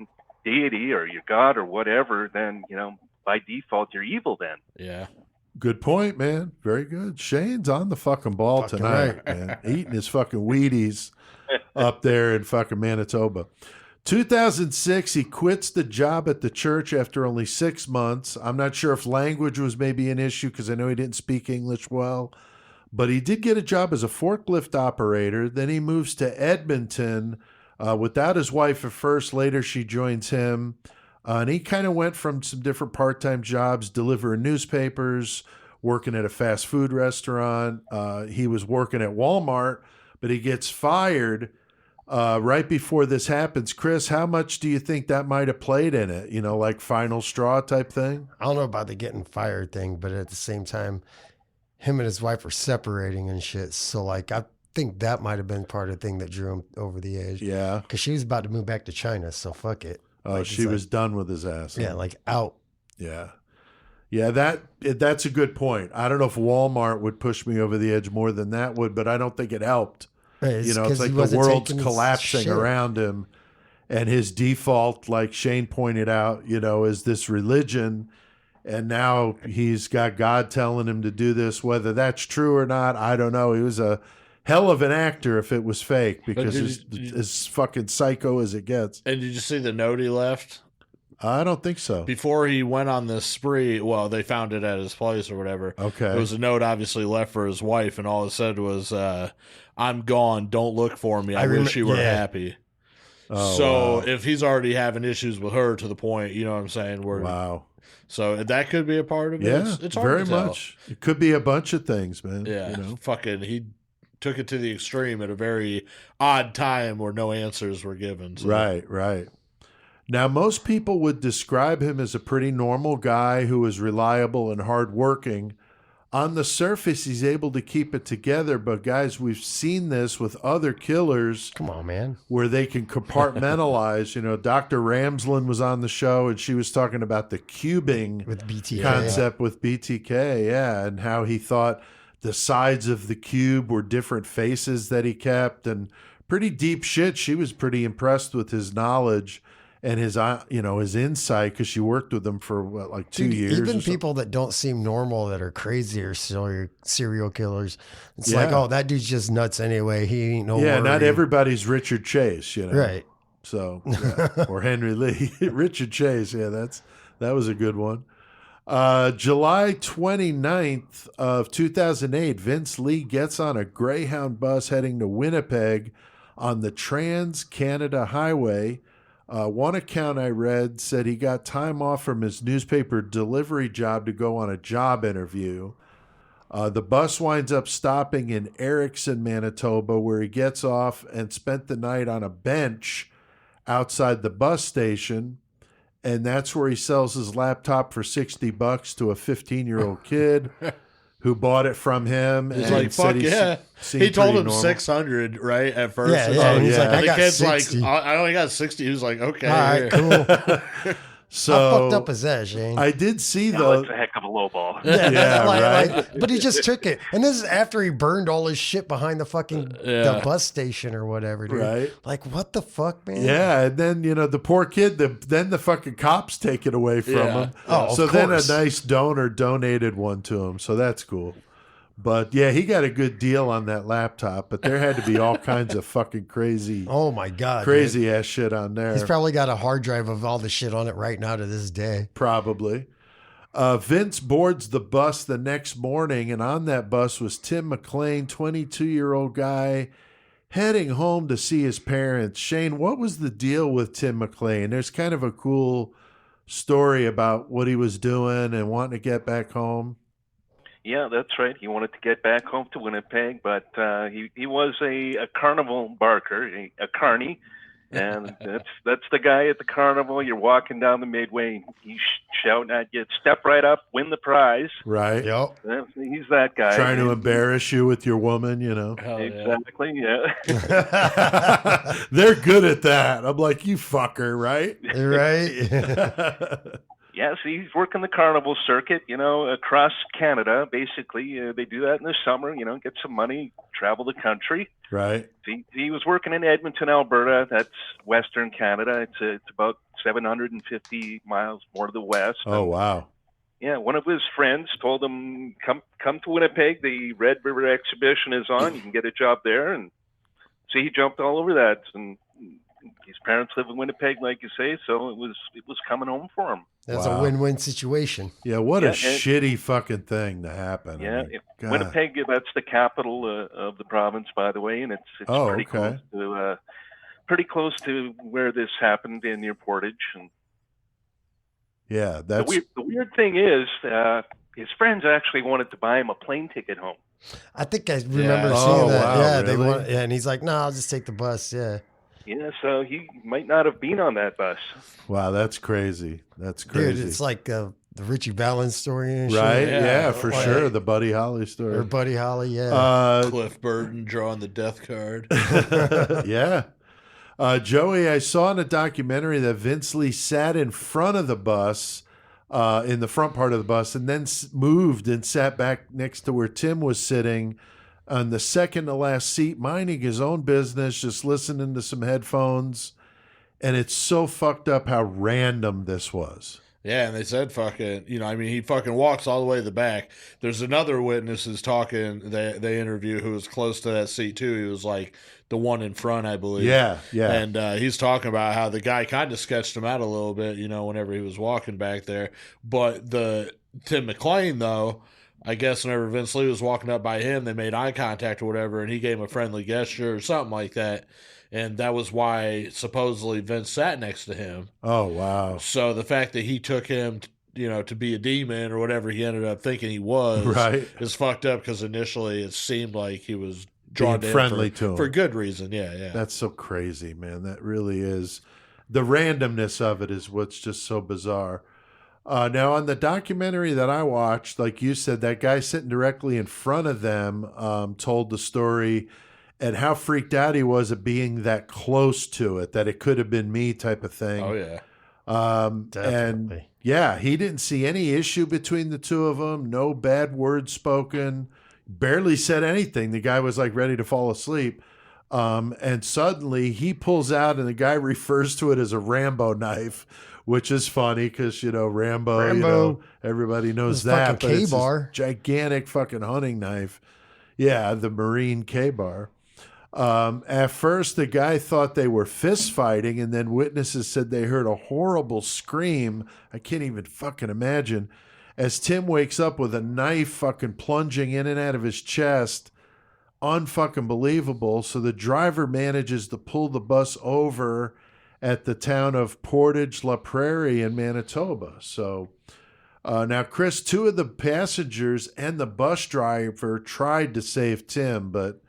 deity or your God or whatever, then, you know, by default, you're evil then. Yeah. Good point, man. Very good. Shane's on the fucking ball Fucking tonight, man. Eating his fucking Wheaties up there in fucking Manitoba. 2006, he quits the job at the church after only 6 months. I'm not sure if language was maybe an issue because I know he didn't speak English well, but he did get a job as a forklift operator. Then he moves to Edmonton without his wife at first. Later, she joins him. And he kind of went from some different part-time jobs, delivering newspapers, working at a fast food restaurant. He was working at Walmart, but he gets fired right before this happens. Chris, how much do you think that might have played in it? You know, like final straw type thing? I don't know about the getting fired thing, but at the same time, him and his wife are separating and shit. So, like, I think that might have been part of the thing that drew him over the edge. Yeah. Because she was about to move back to China, so fuck it. Oh, Like, she it's was done with his ass. like, yeah, like out. Yeah. Yeah, that's a good point. I don't know if Walmart would push me over the edge more than that would, but I don't think it helped. It's You know, 'cause it's he like the wasn't world's taking his collapsing shit. around him. And his default, like Shane pointed out, you know, is this religion. And now he's got God telling him to do this. Whether that's true or not, I don't know. He was a hell of an actor if it was fake, because as fucking psycho as it gets. And did you see the note he left? I don't think so. Before he went on this spree, well, they found it at his place or whatever. Okay. It was a note obviously left for his wife, and all it said was, I'm gone. Don't look for me. I wish you were happy. Oh, So wow. if he's already having issues with her to the point, you know what I'm saying? Where, Wow. So that could be a part of it. Yeah, It's hard very to tell. much. It could be a bunch of things, man. Yeah, You know? fucking, he took it to the extreme at a very odd time where no answers were given. So. Right, right. Now, most people would describe him as a pretty normal guy who is reliable and hardworking. On the surface, he's able to keep it together. But, guys, we've seen this with other killers Come on, man. where they can compartmentalize. You know, Dr. Ramsland was on the show, and she was talking about the cubing With BTK. concept with BTK, yeah, and how he thought the sides of the cube were different faces that he kept, and pretty deep shit. She was pretty impressed with his knowledge and his, you know, his insight, because she worked with him for what, like 2 Dude, years. even or something. people that don't seem normal, that are crazy or serial killers, it's Yeah. like, oh, that dude's just nuts anyway. He ain't no Yeah, not worry. everybody's Richard Chase, you know. Right. So, yeah. Or Henry Lee. Richard Chase, yeah, that was a good one. July 29th of 2008, Vince Lee gets on a Greyhound bus heading to Winnipeg on the Trans-Canada Highway. One account I read said he got time off from his newspaper delivery job to go on a job interview. The bus winds up stopping in Erickson, Manitoba, where he gets off and spent the night on a bench outside the bus station. And that's where he sells his laptop for $60 to a 15-year-old kid who bought it from him. He's and like, said fuck yeah. seemed He told pretty him normal. 600, right, at first. Yeah, And yeah. then He's yeah. like, I the got kid's 60. like, I only got 60. He was like, okay. All right, here. cool. So How fucked up is that, Shane? I did see, No, though. it's a heck of a low ball. Yeah, right. But he just took it. And this is after he burned all his shit behind the fucking the bus station or whatever, dude. Right. Like, what the fuck, man? Yeah, and then, you know, the poor kid, then the fucking cops take it away from Yeah. him. Oh, so of then a course. nice donor donated one to him, so that's cool. But yeah, he got a good deal on that laptop, but there had to be all kinds of fucking crazy Oh, my God. dude. crazy ass shit on there. He's probably got a hard drive of all the shit on it right now to this day. Probably. Vince boards the bus the next morning, and on that bus was Tim McLean, 22-year-old guy, heading home to see his parents. Shane, what was the deal with Tim McLean? There's kind of a cool story about what he was doing and wanting to get back home. Yeah, that's right. He wanted to get back home to Winnipeg, but he was a carnival barker, a carny, and that's the guy at the carnival. You're walking down the midway, he's shouting at you, "Step right up, win the prize." Right? Yep. He's that guy. Trying to embarrass you with your woman, you know. Hell yeah. Exactly. Yeah. They're good at that. I'm like, you fucker, right? Right? Yeah, so he's working the carnival circuit, you know, across Canada. Basically, they do that in the summer, you know, get some money, travel the country. Right. He was working in Edmonton, Alberta. That's Western Canada. It's about 750 miles more to the west. Oh, wow. Yeah, one of his friends told him, come to Winnipeg. The Red River exhibition is on. You can get a job there. And so he jumped all over that. And his parents live in Winnipeg, like you say, so it was coming home for him. That's Wow. a win-win situation. Yeah, what a Yeah, and- shitty fucking thing to happen. I Yeah, mean, God. Winnipeg, that's the capital of the province, by the way, and it's Oh, pretty okay. close pretty close to where this happened in near Portage. And Yeah, the that's weird thing is, his friends actually wanted to buy him a plane ticket home. I think I remember Yeah. seeing Oh, that. wow, Yeah, they really? want. Yeah, and he's like, "No, I'll just take the bus." Yeah, Yeah, so he might not have been on that bus. wow, that's crazy. That's dude, crazy. it's like the Richie Valens story and right? shit. Yeah, for Like- sure. The Buddy Holly Or story. Buddy Holly. Yeah, Cliff Burton drawing the death card. Yeah. Joey, I saw in a documentary that Vince Lee sat in front of the bus, in the front part of the bus, and then moved and sat back next to where Tim was sitting on the second to last seat, minding his own business, just listening to some headphones. And it's so fucked up how random this was. Yeah, and they said fucking, I mean, he fucking walks all the way to the back. There's another witness who's talking, they interview, who was close to that seat too. He was like the one in front, I believe. Yeah, yeah. And he's talking about how the guy kind of sketched him out a little bit, whenever he was walking back there. But the Tim McLean, though, I guess whenever Vince Lee was walking up by him, they made eye contact or whatever, and he gave him a friendly gesture or something like that. And that was why supposedly Vince sat next to him. Oh, wow. So the fact that he took him, to be a demon or whatever he ended up thinking he was, Right. is fucked up, because initially it seemed like he was drawn Being to friendly him to him. for good reason. Yeah, yeah. That's so crazy, man. That really is. The randomness of it is what's just so bizarre. Now, on the documentary that I watched, like you said, that guy sitting directly in front of them told the story and how freaked out he was at being that close to it, that it could have been me type of thing. Oh, yeah. And Definitely. yeah, he didn't see any issue between the two of them. No bad words spoken. Barely said anything. The guy was like ready to fall asleep. And suddenly he pulls out, and the guy refers to it as a Rambo knife, which is funny because, Rambo, everybody knows This that. fucking But it's this K-bar. gigantic fucking hunting knife. Yeah, the Marine K-bar. At first, the guy thought they were fist fighting, and then witnesses said they heard a horrible scream. I can't even fucking imagine. As Tim wakes up with a knife fucking plunging in and out of his chest. Unfucking believable. So the driver manages to pull the bus over at the town of Portage La Prairie in Manitoba. So now, Chris, two of the passengers and the bus driver tried to save Tim, but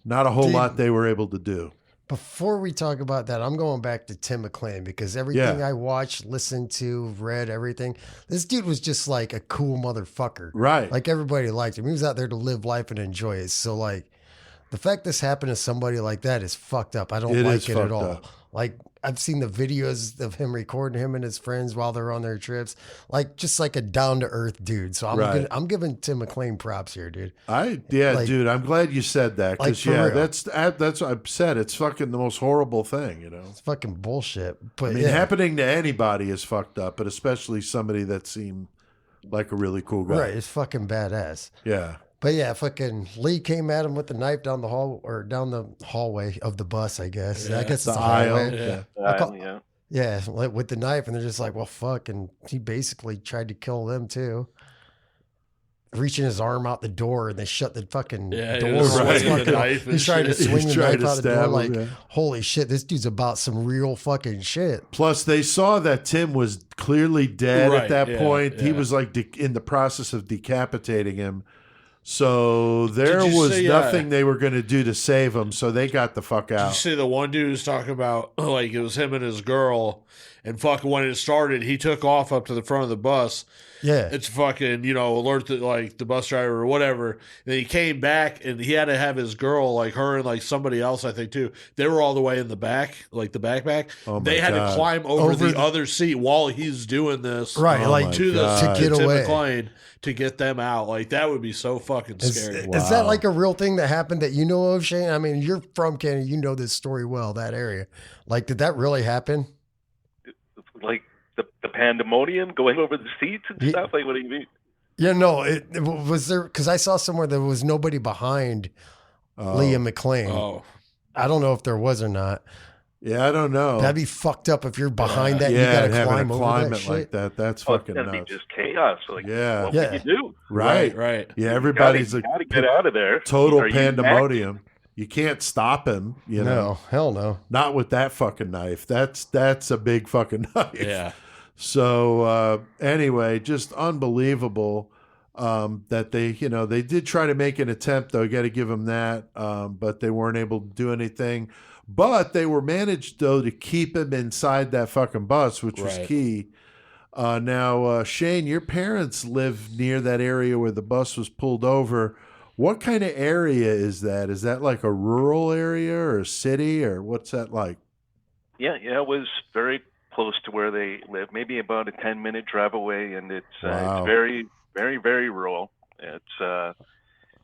not a whole Dude. lot they were able to do. Before we talk about that, I'm going back to Tim McLean because everything Yeah. I watched, listened to, read, everything, this dude was just like a cool motherfucker. Right. Like everybody liked him. He was out there to live life and enjoy it. So like the fact this happened to somebody like that is fucked up. I don't It like is it at fucked all. up. Like I've seen the videos of him recording him and his friends while they're on their trips. Like just like a down to earth dude. So Right. I'm giving Tim McLean props here, dude. Like, dude, I'm glad you said that Like, because for real. that's what I've said. It's fucking the most horrible thing, It's fucking bullshit. But I mean, yeah. happening to anybody is fucked up, but especially somebody that seemed like a really cool guy. Right, it's fucking badass. Yeah. But yeah, fucking Lee came at him with the knife down the hall or down the hallway of the bus, I guess. I guess The it's a aisle. hallway. Yeah. I call- Yeah. Yeah, like with the knife, and they're just like, well, fuck. And he basically tried to kill them too. Reaching his arm out the door, and they shut the fucking Yeah, door. he was So it's swinging the fucking- knife and he's trying to shit. swing He's the trying knife to out the door. stab him, Like, yeah. holy shit, this dude's about some real fucking shit. Plus, they saw that Tim was clearly dead at Right, that yeah, point. He yeah. was like in the process of decapitating him. So there Did you was see, nothing they were going to do to save him. So they got the fuck Did you out. see the one dude was talking about, like, it was him and his girl, and fucking when it started, he took off up to the front of the bus. Yeah. It's fucking, alert the, like, the bus driver or whatever. And then he came back, and he had to have his girl, like, her and, like, somebody else, I think, too. They were all the way in the back, like, the backpack. Oh, my they had God. to climb over Over the the- other seat while he's doing this. Right, Oh, like my to the God. to get Tim away. McLean to get them out. Like, that would be so fucking Is, scary. is that like a real thing that happened that you know of, Shane? I mean, you're from Canada, you know this story well, that area. Like, did that really happen? Like the pandemonium going over the seats and Ye- stuff. Like, what do you mean? Yeah, no, it was there because I saw somewhere there was nobody behind Liam McLean. Oh. I don't know if there was or not. Yeah, I don't know. That'd be fucked up if you're behind that. And yeah, you and gotta having climb to over climb that it shit. like that. That's Oh, it's fucking gonna nuts. be just chaos. Like, Yeah. what Yeah. would you do? Right. Right. Yeah, You everybody's gotta like get out of there. total Are you pandemonium. You can't stop him. You know, No, hell no. not with that fucking knife. That's a big fucking knife. Yeah. So anyway, just unbelievable that they did try to make an attempt, though. You got to give them that, but they weren't able to do anything. But they were managed, though, to keep him inside that fucking bus, which was Right. key. Now, Shane, your parents live near that area where the bus was pulled over. What kind of area is that? Is that like a rural area or a city, or what's that like? Yeah, it was very close to where they live, maybe about a 10-minute drive away, and it's Wow. it's very, very, very rural.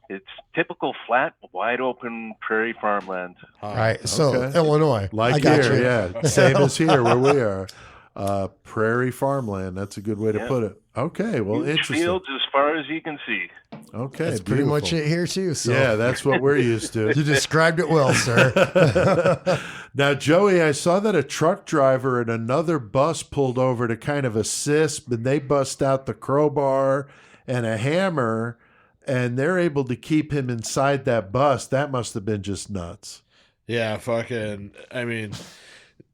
It's typical flat, wide open prairie farmland. Right. So Okay. Illinois. Like I got here, you. yeah. Same as here where we are. Prairie farmland. That's a good way to Yeah. put it. Okay, well, Huge interesting. fields as far as you can see. Okay, That's pretty much beautiful. it here too. So Yeah, that's what we're used to. you described it well, sir. Now, Joey, I saw that a truck driver and another bus pulled over to kind of assist, but they bust out the crowbar and a hammer, and they're able to keep him inside that bus. That must have been just nuts. Yeah, fucking. I mean,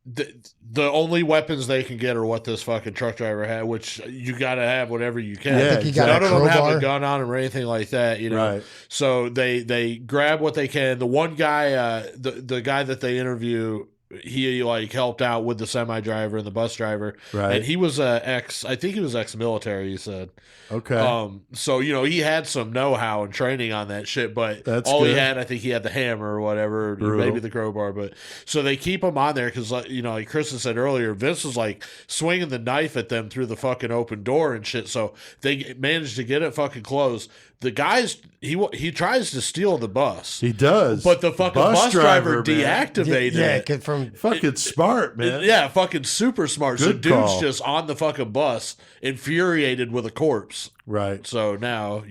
the only weapons they can get are what this fucking truck driver had, which you got to have whatever you can. Yeah, I think he got None a of them have crowbar. a gun on them or anything like that, you know. Right. So they grab what they can. The one guy, the guy that they interview, he like helped out with the semi driver and the bus driver, Right. and he was I think he was ex-military. He said. Okay. So he had some know-how and training on that shit, but That's all he good. had, I think he had the hammer or whatever, Brutal. maybe the crowbar. But so they keep him on there because, like Kristen said earlier, Vince was like swinging the knife at them through the fucking open door and shit. So they managed to get it fucking closed. The guys, he tries to steal the bus, He does. but the fucking bus driver man. deactivated yeah, it. 'cause from Fucking smart, man. Yeah, fucking super smart. So Good dude's call. just on the fucking bus, infuriated with a corpse. Right. So now,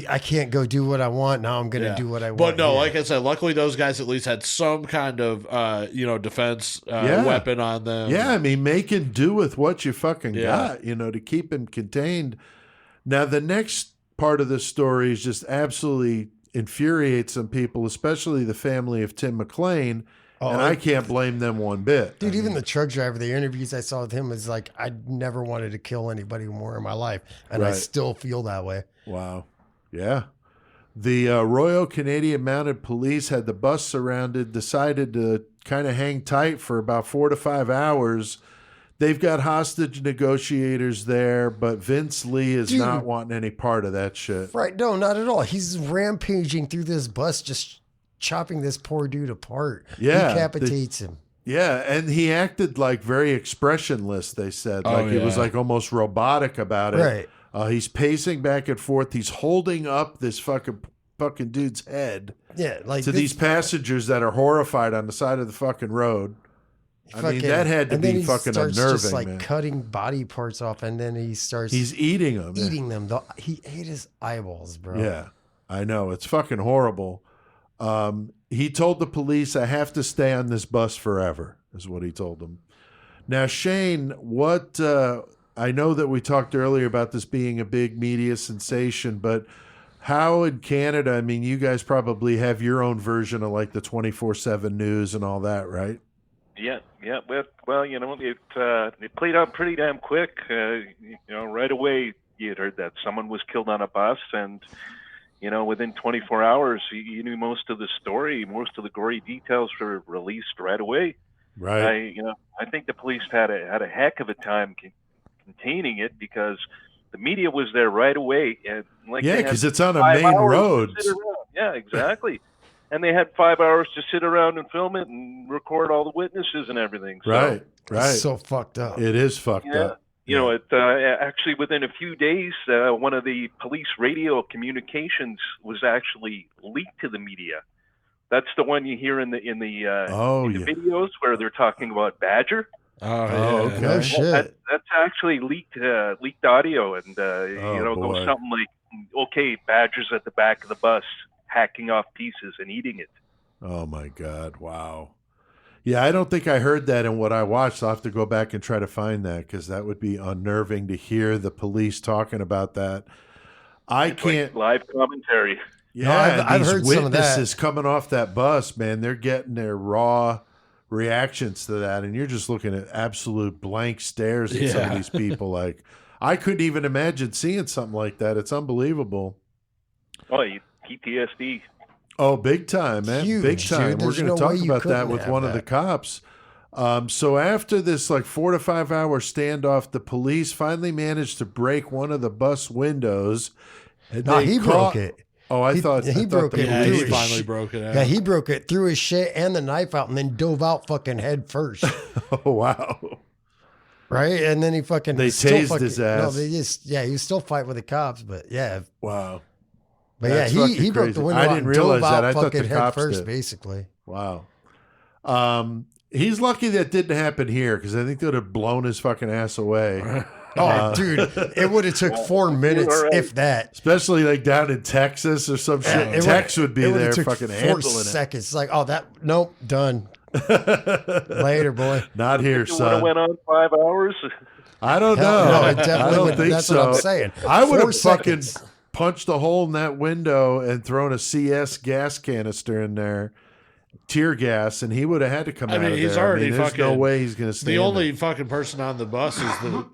I can't go do what I want. Now I'm gonna do what I want. But no, Yeah. like I said, luckily those guys at least had some kind of defense Yeah. weapon on them. Yeah, I mean, make him do with what you fucking Yeah. got, to keep him contained. Now, the next part of this story is just absolutely infuriates some people, especially the family of Tim McLean, and I can't blame them one bit. Dude, even the truck driver, the interviews I saw with him was like, I never wanted to kill anybody more in my life. And I Right. still feel that way. Wow. Yeah. The Royal Canadian Mounted Police had the bus surrounded, decided to kind of hang tight for about 4 to 5 hours. They've got hostage negotiators there, but Vince Lee is Dude. not wanting any part of that shit. Right. No, not at all. He's rampaging through this bus, just chopping this poor dude apart. Yeah, Decapitates him. Yeah, and he acted like very expressionless, they said. Oh, Like he was yeah. like almost robotic about it. Right. He's pacing back and forth. He's holding up this fucking dude's head Yeah. Like to this- these passengers that are horrified on the side of the fucking road. I mean, fucking- that had to and then be he fucking starts unnerving, just like man. cutting body parts off, and then he starts He's eating them. eating them. He ate his eyeballs, bro. Yeah, I know. It's fucking horrible. He told the police, I have to stay on this bus forever, is what he told them. Now, Shane, what I know that we talked earlier about this being a big media sensation, but how in Canada, I mean, you guys probably have your own version of like the 24/7 news and all that, right? Yeah. Well, it played out pretty damn quick. Right away you had heard that someone was killed on a bus, and within 24 hours you knew most of the story, most of the gory details were released right away. Right. I think the police had a heck of a time containing it because the media was there right away, and Yeah, they had because it's on a 5 main hours to road. sit around. Yeah, exactly. And they had 5 hours to sit around and film it and record all the witnesses and everything. So, Right. It's so fucked up. It is fucked Yeah. up. It actually within a few days, one of the police radio communications was actually leaked to the media. That's the one you hear in the Oh, yeah. videos where they're talking about Badger. Oh, okay. No shit. That's actually leaked audio, and boy. goes something like, "Okay, Badger's at the back of the bus, hacking off pieces and eating it." Oh my God. Wow. Yeah, I don't think I heard that in what I watched. I'll have to go back and try to find that because that would be unnerving to hear the police talking about that. I It's like can't. live commentary. Yeah, I've these heard some of that. witnesses coming off that bus, man, they're getting their raw reactions to that, and you're just looking at absolute blank stares at some of these people. Like, I couldn't even imagine seeing something like that. It's unbelievable. Oh, PTSD. Oh, big time, man. Huge, big time. dude. We're There's going no to talk way you about that couldn't with have one of the that. cops. So after this like 4 to 5 hour standoff, the police finally managed to break one of the bus windows. And No, they he caught- broke it. Oh, I thought he thought broke the it. Yeah, Threw he his finally shit- broke it out. Yeah, he broke it, threw his shit and the knife out, and then dove out fucking head first. Oh, wow. Right? And then he fucking They still tased fucking, his ass. No, they just he was still fighting with the cops, but yeah. Wow. But That's yeah, fucking he broke crazy. the window I out didn't and realize dove that. out I thought fucking the head cops first, did. basically. Wow. He's lucky that didn't happen here because I think they would have blown his fucking ass away. Oh, dude, it would have took 4 minutes, right. if that. Especially like down in Texas or some shit. It Tex would be it would've there took fucking 4 handling seconds. It's like, nope, done. Later, boy. it. Not here, It would have son. went on 5 hours. I don't Hell, know. no, it definitely I don't would. think That's so. what I'm saying. I would 4 have fucking seconds. punched a hole in that window and thrown a CS gas canister in there, tear gas, and he would have had to come I out mean, of he's there. already there's no fucking- way he's going to stay. The only fucking person on the bus is the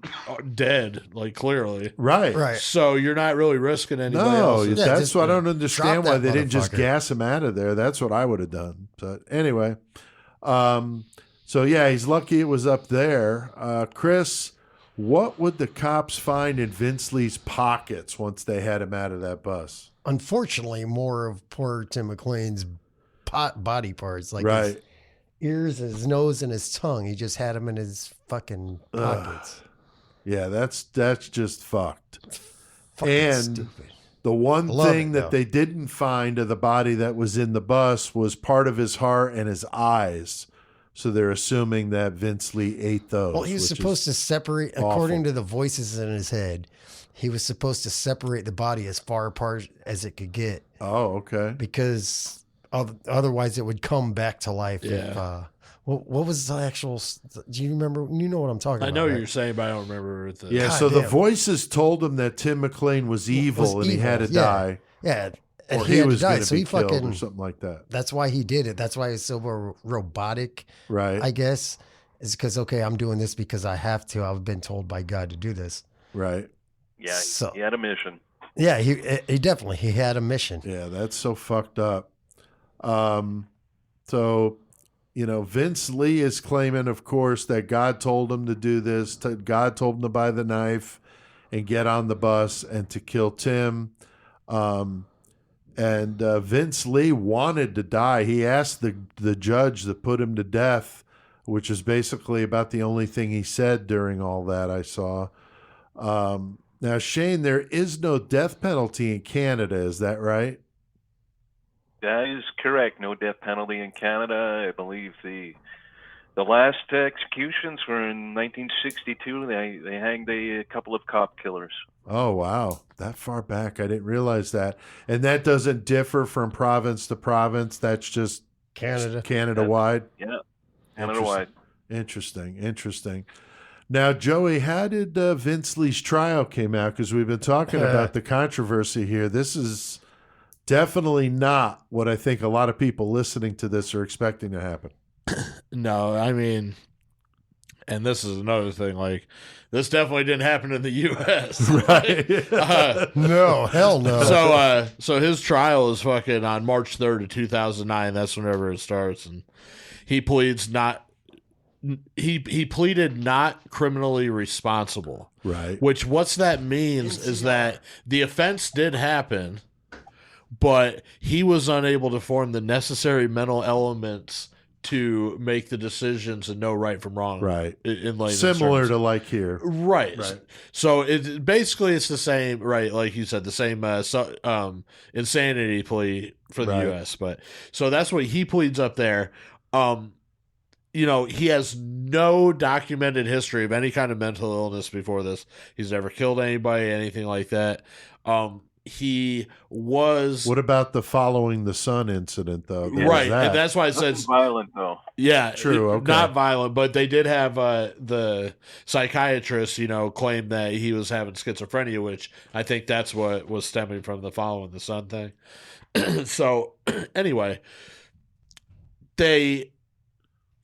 dead, like clearly. right. Right. So you're not really risking anybody No, else. Yeah, that's just what I don't understand drop why that they didn't just motherfucker. gas him out of there. That's what I would have done. But anyway, so yeah, he's lucky it was up there. Chris, what would the cops find in Vince Lee's pockets once they had him out of that bus? Unfortunately, more of poor Tim McLean's body parts, like Right. his ears, his nose, and his tongue. He just had them in his fucking pockets. Yeah, that's just fucked. Fucking And stupid. the one Love thing it, that though. they didn't find of the body that was in the bus was part of his heart and his eyes. So they're assuming that Vince Lee ate those. Well, he was which supposed is to separate, awful. according to the voices in his head, he was supposed to separate the body as far apart as it could get, Oh, okay. because otherwise it would come back to life. If, Yeah. what was the actual? Do you remember? You know what I'm talking I about? know what right? you're saying, but I don't remember what the. Yeah, God so the damn. voices told him that Tim McLean was evil and he had to evil, yeah. die, Yeah, and or he, he had was to die, going to so be he killed fucking. or something like that. That's why he did it. That's why it's so robotic. Right, I guess is because I'm doing this because I have to. I've been told by God to do this. right. Yeah, So- he had a mission. Yeah, he definitely he had a mission. Yeah, that's so fucked up. So, Vince Lee is claiming, of course, that God told him to do this. God told him to buy the knife and get on the bus and to kill Tim. And Vince Lee wanted to die. He asked the judge that put him to death, which is basically about the only thing he said during all that I saw. Now, Shane, there is no death penalty in Canada. Is that right? That is correct. No death penalty in Canada. I believe the last executions were in 1962. They hanged a couple of cop killers. Oh, wow. That far back. I didn't realize that. And that doesn't differ from province to province. That's just Canada. Canada-wide. Yeah, Canada-wide. Interesting. Now, Joey, how did Vince Lee's trial came out? Because we've been talking about the controversy here. This is definitely not what I think a lot of people listening to this are expecting to happen. No, I mean, and this is another thing. Like, this definitely didn't happen in the U.S. Right. No, hell no. So his trial is fucking on March 3rd of 2009. That's whenever it starts, and he pleads not. He pleaded not criminally responsible. Right. Which what's that means is that the offense did happen, but he was unable to form the necessary mental elements to make the decisions and know right from wrong. Right. In layman's Similar terms. to like here. Right. Right. So it basically it's the same, right? Like you said, the same insanity plea for the Right. U.S. But so that's what he pleads up there. He has no documented history of any kind of mental illness before this. He's never killed anybody, anything like that. he was What about the following the sun incident, though? There was right, that. and that's why it Nothing says violent though. yeah, True, okay. not violent, but they did have the psychiatrist, claim that he was having schizophrenia, which I think that's what was stemming from the following the sun thing. So anyway, they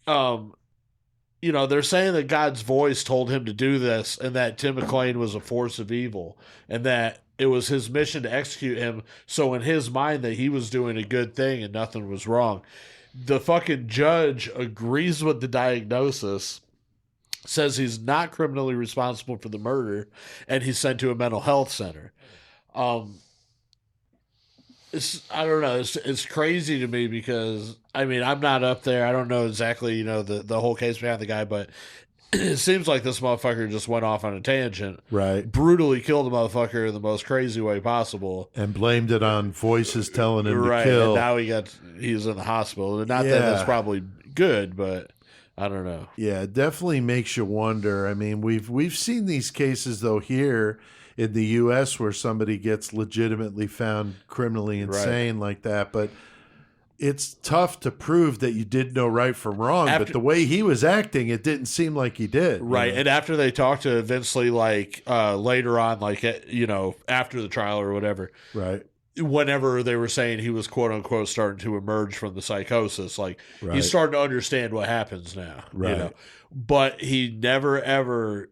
they're saying that God's voice told him to do this and that Tim McLean was a force of evil and that it was his mission to execute him. So in his mind that he was doing a good thing and nothing was wrong. The fucking judge agrees with the diagnosis, says he's not criminally responsible for the murder, and he's sent to a mental health center. I don't know. It's crazy to me because I'm not up there. I don't know exactly the whole case behind the guy, but it seems like this motherfucker just went off on a tangent, Right. brutally killed the motherfucker in the most crazy way possible, And blamed it on voices telling him right? to kill. And now he's in the hospital. Not that Yeah. that's probably good, but I don't know. Yeah, it definitely makes you wonder. I mean, we've seen these cases though here in the U.S. where somebody gets legitimately found criminally insane like that, but it's tough to prove that you did know right from wrong. But the way he was acting, it didn't seem like he did. Right. And after they talked to Vince Lee, later on, after the trial or whatever, Right. whenever they were saying he was quote unquote starting to emerge from the psychosis, Right. he's starting to understand what happens now. Right. But he never ever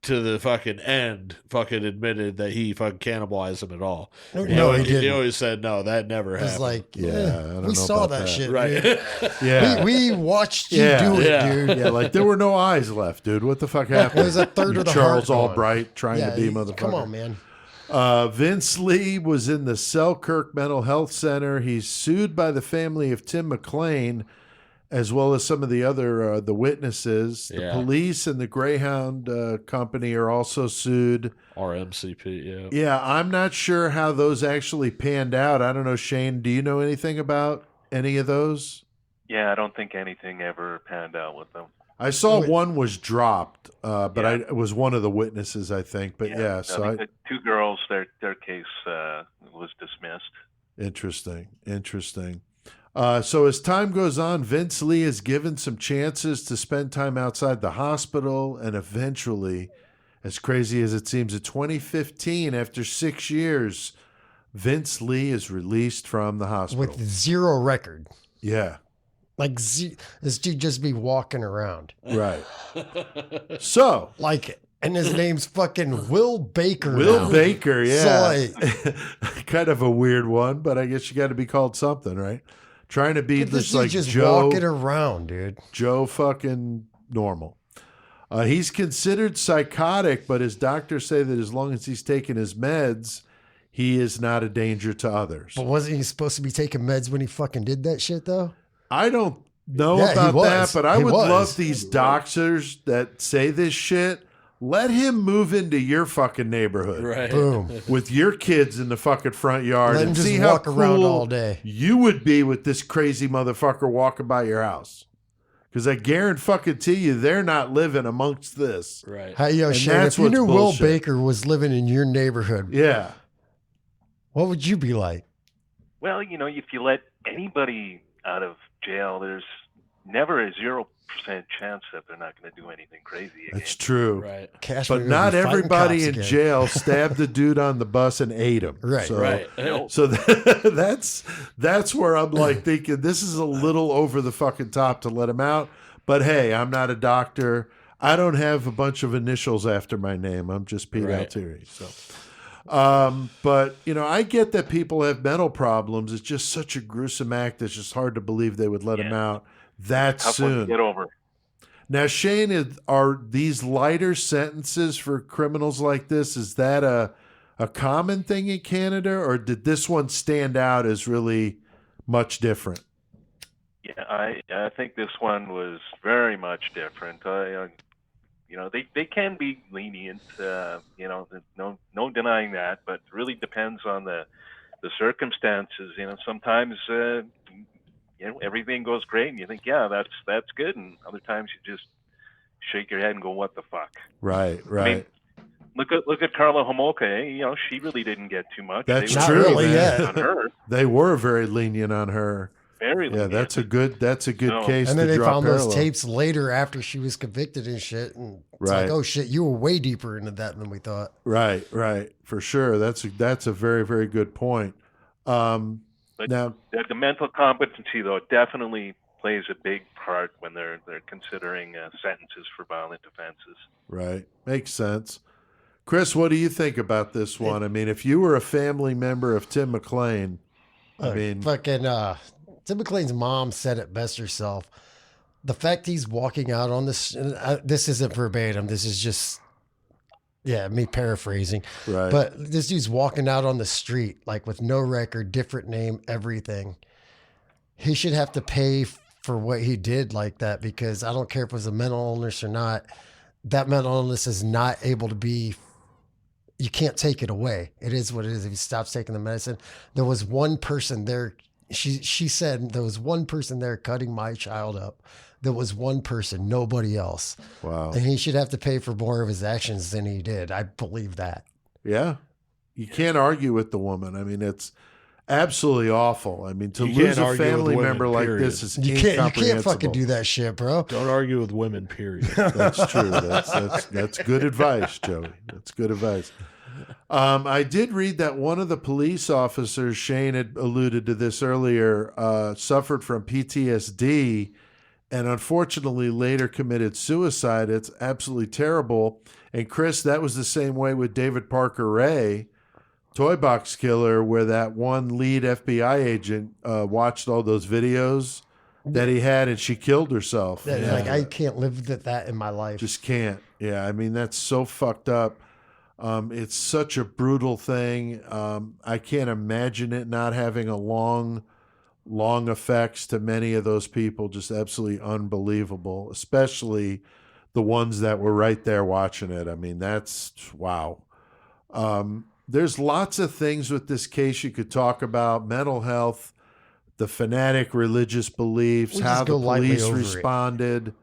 to the fucking end fucking admitted that he fucking cannibalized him at all. No, he didn't. He always said no, that never It was happened. like, Yeah, I don't know we saw about that that. shit, Right. dude. Yeah. We watched you Yeah. do it, Yeah. dude. Yeah, like there were no eyes left, dude. What the fuck happened? It was a third of the Charles heart gone. Albright trying Yeah, to be motherfucker. come on, man. Vince Lee was in the Selkirk Mental Health Center. He's sued by the family of Tim McLean, as well as some of the other the witnesses. The Yeah. police and the Greyhound company are also sued. Or MCP, yeah. Yeah, I'm not sure how those actually panned out. I don't know, Shane. Do you know anything about any of those? Yeah, I don't think anything ever panned out with them. I saw Wait. one was dropped, but Yeah. it was one of the witnesses, I think. But yeah, so I think the two girls, their case was dismissed. Interesting. So as time goes on, Vince Lee is given some chances to spend time outside the hospital, and eventually, as crazy as it seems, in 2015, after 6 years, Vince Lee is released from the hospital. With zero record. Yeah, Like, this dude just be walking around. right. So, Like, and his name's fucking Will Baker. Will now. Baker, yeah. So, Kind of a weird one, but I guess you got to be called something, right? Trying to be this this dude like just Joe. walking around, dude. Joe fucking normal. He's considered psychotic, but his doctors say that as long as he's taking his meds, he is not a danger to others. But wasn't he supposed to be taking meds when he fucking did that shit, though? I don't know Yeah, he about that, was. but I He would was. love these doctors that say this shit. Let him move into your fucking neighborhood Right. Boom. with your kids in the fucking front yard Let him and just see how walk around cool all day. you would be with this crazy motherfucker walking by your house. Because I guarantee you, they're not living amongst this. Right. Hey, yo, And Shane, that's if you what's knew bullshit. Will Baker was living in your neighborhood, Yeah. what would you be like? Well, if you let anybody out of jail, there's never a 0% chance that they're not going to do anything crazy again. That's true. Right. Cash But would not be fighting everybody cops in again. jail stabbed the dude on the bus and ate him. Right. So, Right. So that's where I'm like thinking this is a little over the fucking top to let him out. But hey, I'm not a doctor. I don't have a bunch of initials after my name. I'm just Pete Right. Altieri. So, but I get that people have mental problems. It's just such a gruesome act. It's just hard to believe they would let him out that Tough one to soon. get over. Now, Shane, are these lighter sentences for criminals like this? Is that a common thing in Canada, or did this one stand out as really much different? Yeah, I think this one was very much different. They can be lenient. No denying that, but it really depends on the circumstances. Sometimes everything goes great, and you think, yeah, that's good, and other times you just shake your head and go, what the fuck? Right. I mean, Look at Carla Homolka. Eh? You know, she really didn't get too much. That's They were true, really, man. on her. They were very lenient on her. Very Yeah, lenient. that's a good No. case. And then to they draw found parallel. those tapes later after she was convicted and shit. And it's Right. like, oh shit, you were way deeper into that than we thought. Right, for sure. That's a very, very good point. But Now, the mental competency, though, definitely plays a big part when they're considering sentences for violent offenses. right, makes sense. Chris, what do you think about this one? I mean, if you were a family member of Tim McLean, I mean, fucking Tim McLean's mom said it best herself. The fact he's walking out on this, this isn't verbatim. This is just, me paraphrasing. right, But this dude's walking out on the street, like with no record, different name, everything. He should have to pay for what he did like that, because I don't care if it was a mental illness or not. That mental illness is not able to be, you can't take it away. It is what it is. If he stops taking the medicine, there was one person there. She said there was one person there cutting my child up. There was one person, nobody else. wow, And he should have to pay for more of his actions than he did. I believe that. yeah. You can't argue with the woman. I mean, it's absolutely awful. I mean, to You lose can't a argue with family women, member like period. this is You can't fucking incomprehensible. do that shit, bro. Don't argue with women, period. That's true. That's good advice, Joey. That's good advice. I did read that one of the police officers, Shane had alluded to this earlier, suffered from PTSD and unfortunately later committed suicide. It's absolutely terrible. And Chris, that was the same way with David Parker Ray, Toy Box Killer, where that one lead FBI agent watched all those videos that he had and she killed herself. Like, I can't live with that in my life. Just can't. Yeah, I mean, that's so fucked up. It's such a brutal thing. I can't imagine it not having a long effects to many of those people. Just absolutely unbelievable, especially the ones that were right there watching it. I mean, that's wow. There's lots of things with this case you could talk about: mental health, the fanatic religious beliefs, We how just the go lightly police over it. responded.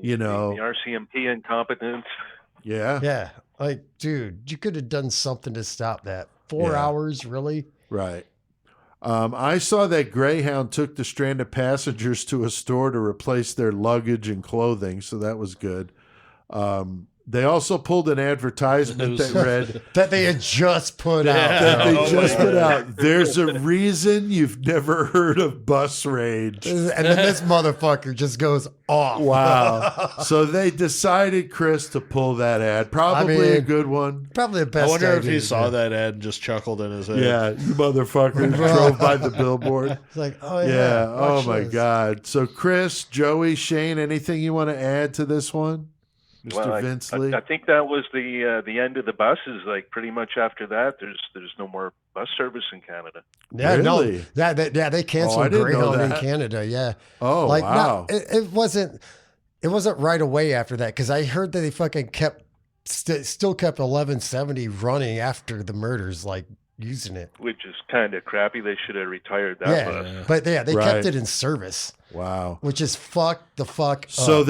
You know, The RCMP incompetence. yeah. Yeah. Like, dude, you could have done something to stop that. 4 Yeah. hours, really? Right. I saw that Greyhound took the stranded passengers to a store to replace their luggage and clothing, so that was good. They also pulled an advertisement that read That they had just put out. that they Oh just my put God. out, "There's a reason you've never heard of bus rage." And then this motherfucker just goes off. Wow. So they decided, Chris, to pull that ad. Probably a mean, good one. Probably the I best wonder if idea he to saw do. that ad and just chuckled in his head. Yeah, you motherfuckers drove by the billboard. It's like, oh, yeah. Yeah. Oh watch my this. God. So Chris, Joey, Shane, anything you want to add to this one, Mr. Well, Vince Lee? I think that was the end of the buses. Like pretty much after that, there's no more bus service in Canada. Yeah, Really? no. They I canceled didn't know Greyhound in that. Canada. Yeah. Oh Like, wow. it wasn't right away after that, because I heard that they fucking still kept 1170 running after the murders, like using it. Which is kind of crappy. They should have retired that Yeah, bus. but yeah, they Right. kept it in service, Wow. which is fuck So up.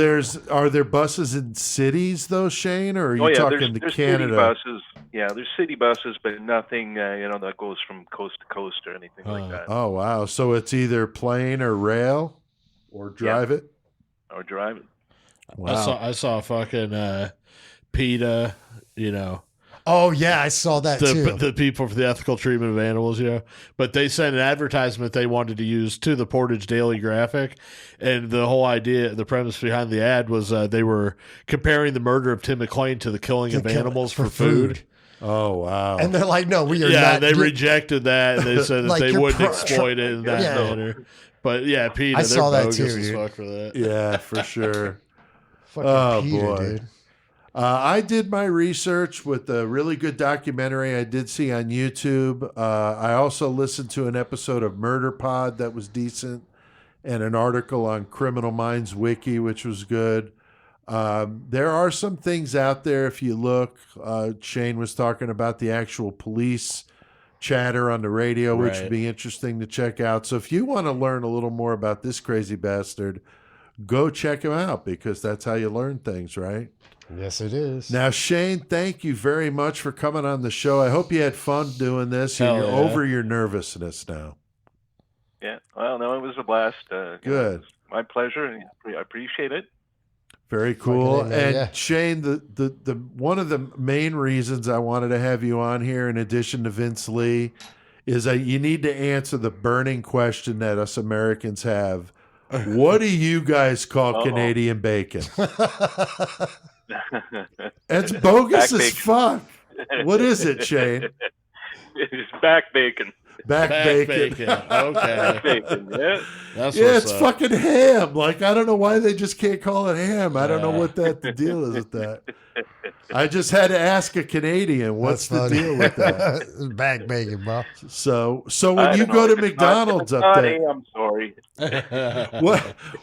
are there buses in cities though, Shane, or are you Oh yeah, talking there's to city Canada? buses. Yeah, there's city buses, but nothing that goes from coast to coast or anything like that. Oh wow. So it's either plane or rail or drive it? Or drive it. Wow. I saw fucking PETA, Oh yeah, I saw that too. the people for the ethical treatment of animals, but they sent an advertisement they wanted to use to the Portage Daily Graphic, and the whole idea, the premise behind the ad was they were comparing the murder of Tim McLean to the killing of animals for food. Oh wow. And they're like, no, we are Yeah, not. they rejected that, and they said that Like, they you're wouldn't exploit it in that Yeah. manner. But yeah, PETA, I they're saw that bogus too, as dude. fuck for that. Yeah, for sure. Fucking Oh, Peter, boy. dude. I did my research with a really good documentary I did see on YouTube. I also listened to an episode of Murder Pod that was decent, and an article on Criminal Minds Wiki, which was good. There are some things out there if you look. Shane was talking about the actual police chatter on the radio, which Right. would be interesting to check out. So if you want to learn a little more about this crazy bastard, go check him out because that's how you learn things, right? Yes, it is. Now, Shane, thank you very much for coming on the show. I hope you had fun doing this. Hell You're yeah. over your nervousness now. Yeah. Well, no, it was a blast. Good. It was my pleasure, and I appreciate it. Very cool. Fucking A, man, And yeah. Shane, the one of the main reasons I wanted to have you on here, in addition to Vince Lee, is that you need to answer the burning question that us Americans have. What do you guys call Uh-oh. Canadian bacon? That's bogus Back as bacon. fuck. What is it, Shane? It's back bacon. Back, Back bacon. bacon. Okay. Bacon, yeah. That's Yeah, what's it's up. fucking ham. Like, I don't know why they just can't call it ham. I don't know what the deal is with that. I just had to ask a Canadian, what's the That's funny. deal with that? Back bacon, bro. So I when you don't go know. to If it's not- McDonald's if it's up not there, I'm sorry.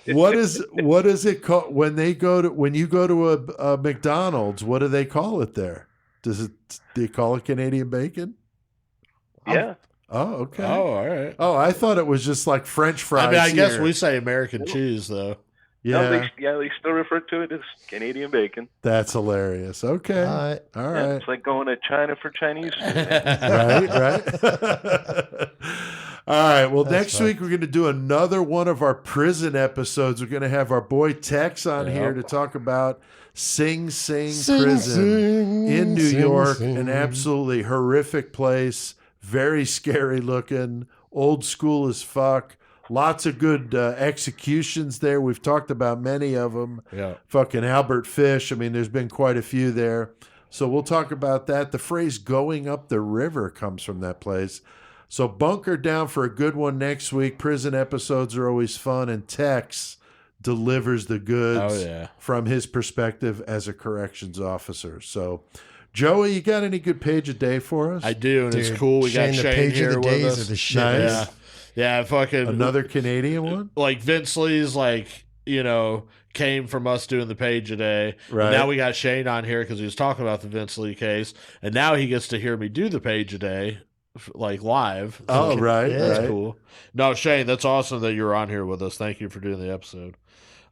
what is it called when you go to a McDonald's? What do they call it there? Do they call it Canadian bacon? Yeah. Oh, okay. Oh, all right. Oh, I thought it was just like French fries. I mean, I guess here. we say American cheese, though. No, Yeah, they still refer to it as Canadian bacon. that's hilarious. Okay, All right. all Yeah, right. it's like going to China for Chinese food. Right. All right. Well, That's next fun. week we're going to do another one of our prison episodes. We're going to have our boy Tex on Yep. here to talk about Sing Sing Sing Prison Sing, in New Sing York, Sing. an absolutely horrific place, very scary looking, old school as fuck. Lots of good executions there. We've talked about many of them. Yeah. Fucking Albert Fish. I mean, there's been quite a few there. So we'll talk about that. The phrase going up the river comes from that place. So bunker down for a good one next week. Prison episodes are always fun, and Tex delivers the goods Oh, yeah. from his perspective as a corrections officer. So, Joey, you got any good page a day for us? I do, and it's Dude, cool. We got the Shane page here of the with days us. of the shit. Nice. Yeah. Yeah, fucking Another Canadian one? like Vince Lee's came from us doing the page a day. Right. And now we got Shane on here because he was talking about the Vince Lee case, and now he gets to hear me do the page a day, like live. Oh, right. Yeah. That's right. cool. No, Shane, that's awesome that you're on here with us. Thank you for doing the episode.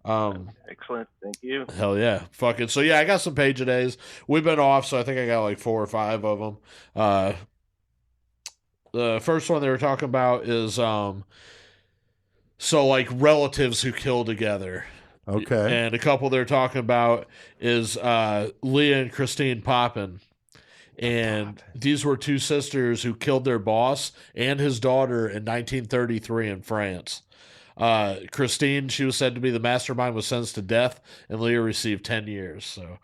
Excellent. Thank you. Hell yeah. Fucking so yeah, I got some page a days. We've been off, so I think I got like 4 or 5 of them. The first one they were talking about is so like relatives who kill together. Okay. And a couple they're talking about is Leah and Christine Poppin. And these were 2 sisters who killed their boss and his daughter in 1933 in France. Christine, she was said to be the mastermind, was sentenced to death, and Leah received 10 years. So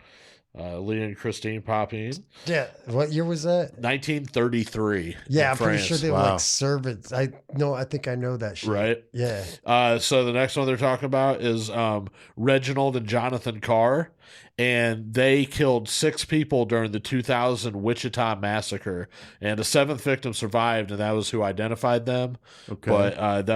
Leah and Christine Poppin, Yeah. What year was that? 1933. Yeah, in I'm pretty France. sure they were Wow. like servants. I think I know that shit. Right. Yeah. So the next one they're talking about is Reginald and Jonathan Carr, and they killed 6 people during the 2000 Wichita massacre, and a 7th victim survived, and that was who identified them. Okay. But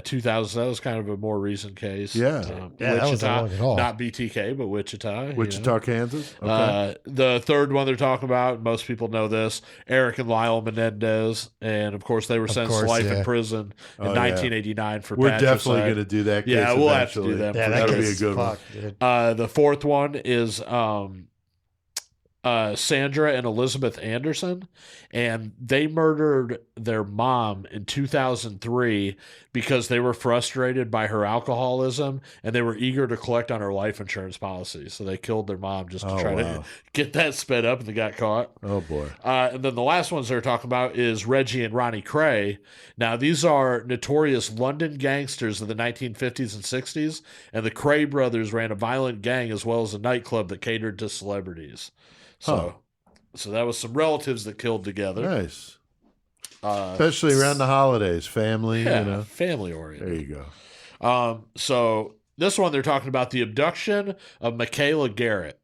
2000, that was kind of a more recent case. Yeah. Yeah, that wasn't long at all. not BTK, but Wichita. you know. Wichita, Kansas? Okay. The third one they're talking about, most people know this, Eric and Lyle Menendez, and of course they were sentenced to course, life in yeah. prison in Oh, yeah. 1989 for We're patricide. definitely going to do that case Yeah, we'll have to eventually. do that. Yeah, That'll that be a gets good one. fucked, dude. The fourth one is Sandra and Elizabeth Anderson, and they murdered their mom in 2003 because they were frustrated by her alcoholism and they were eager to collect on her life insurance policy. So they killed their mom just to Oh, try to wow. get that sped up, and they got caught. Oh, boy. And then the last ones they're talking about is Reggie and Ronnie Cray. Now, these are notorious London gangsters of the 1950s and 60s, and the Cray brothers ran a violent gang as well as a nightclub that catered to celebrities. So that was some relatives that killed together. Nice. Uh, Especially around the holidays, family, yeah, you know. family There oriented. you go. So this one they're talking about the abduction of Michaela Garrett.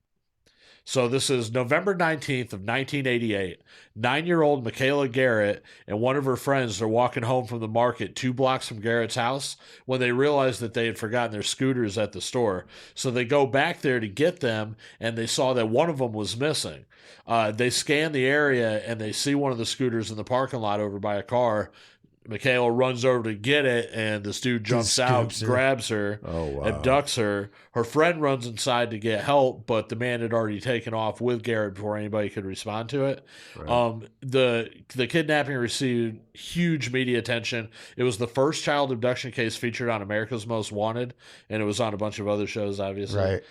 So this is November 19th of 1988. 9-year-old Michaela Garrett and one of her friends are walking home from the market 2 blocks from Garrett's house when they realized that they had forgotten their scooters at the store. So they go back there to get them, and they saw that one of them was missing. They scan the area, and they see one of the scooters in the parking lot over by a car. Michaela runs over to get it, and this dude jumps out, scoops her. grabs her, Oh, wow. abducts her. Her friend runs inside to get help, but the man had already taken off with Garrett before anybody could respond to it. Right. The kidnapping received huge media attention. It was the first child abduction case featured on America's Most Wanted, and it was on a bunch of other shows, obviously. Right.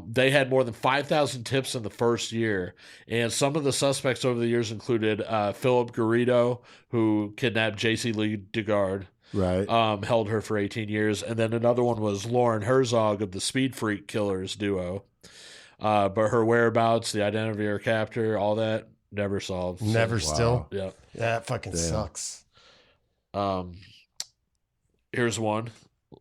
They had more than 5,000 tips in the first year, and some of the suspects over the years included Philip Garrido, who kidnapped J.C. Lee DeGard, Right. held her for 18 years, and then another one was Lauren Herzog of the Speed Freak Killers duo. But her whereabouts, the identity of her captor, all that, never solved. So, Never still. yeah. Yeah, that fucking sucks. Here's one.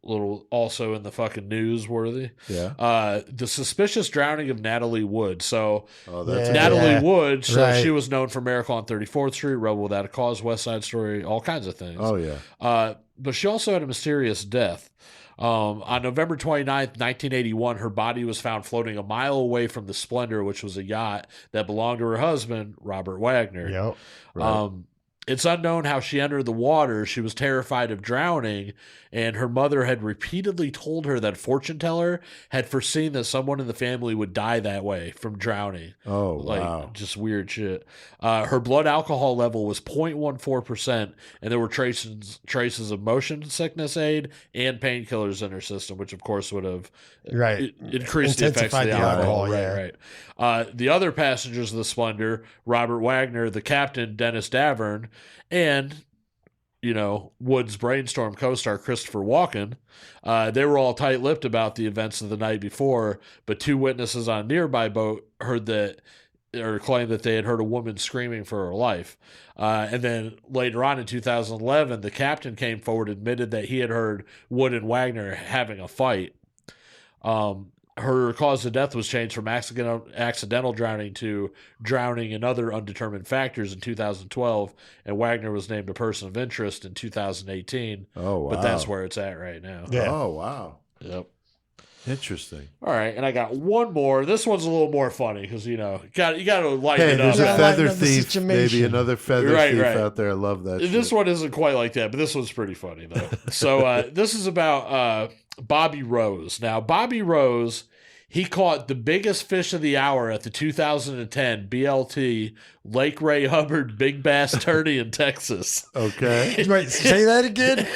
Little also in the fucking newsworthy. Yeah. The suspicious drowning of Natalie Wood. So Oh, that's Yeah. Natalie Wood, so Right. she was known for Miracle on 34th Street, Rebel Without a Cause, West Side Story, all kinds of things. Oh, yeah. But she also had a mysterious death. On November 29th, 1981, her body was found floating a mile away from the Splendor, which was a yacht that belonged to her husband, Robert Wagner. Yep. Right. It's unknown how she entered the water. She was terrified of drowning, and her mother had repeatedly told her that fortune teller had foreseen that someone in the family would die that way from drowning. Oh, Like, wow. just weird shit. Her blood alcohol level was 0.14%, and there were traces of motion sickness aid and painkillers in her system, which of course would have Right. increased the effects of Intensified the the alcohol. alcohol, yeah. Right. The other passengers of the Splendor, Robert Wagner, the captain, Dennis Davern, and Wood's Brainstorm co-star Christopher Walken, they were all tight-lipped about the events of the night before, but two witnesses on a nearby boat claimed that they had heard a woman screaming for her life. And then later on in 2011, the captain came forward and admitted that he had heard Wood and Wagner having a fight. Her cause of death was changed from accidental drowning to drowning and other undetermined factors in 2012, and Wagner was named a person of interest in 2018. Oh, wow. But that's where it's at right now. Yeah. Oh, wow. Yep. Interesting. All right, and I got one more. This one's a little more funny because you got to lighten Hey, it there's up. a Yeah, feather lighten up the thief. situation. Maybe another feather Right, thief right. out there. I love that. This shit. one isn't quite like that, but this one's pretty funny though. So this is about Bobby Rose. Now, Bobby Rose, he caught the biggest fish of the hour at the 2010 BLT Lake Ray Hubbard Big Bass Tourney in Texas. Okay. Wait, say that again?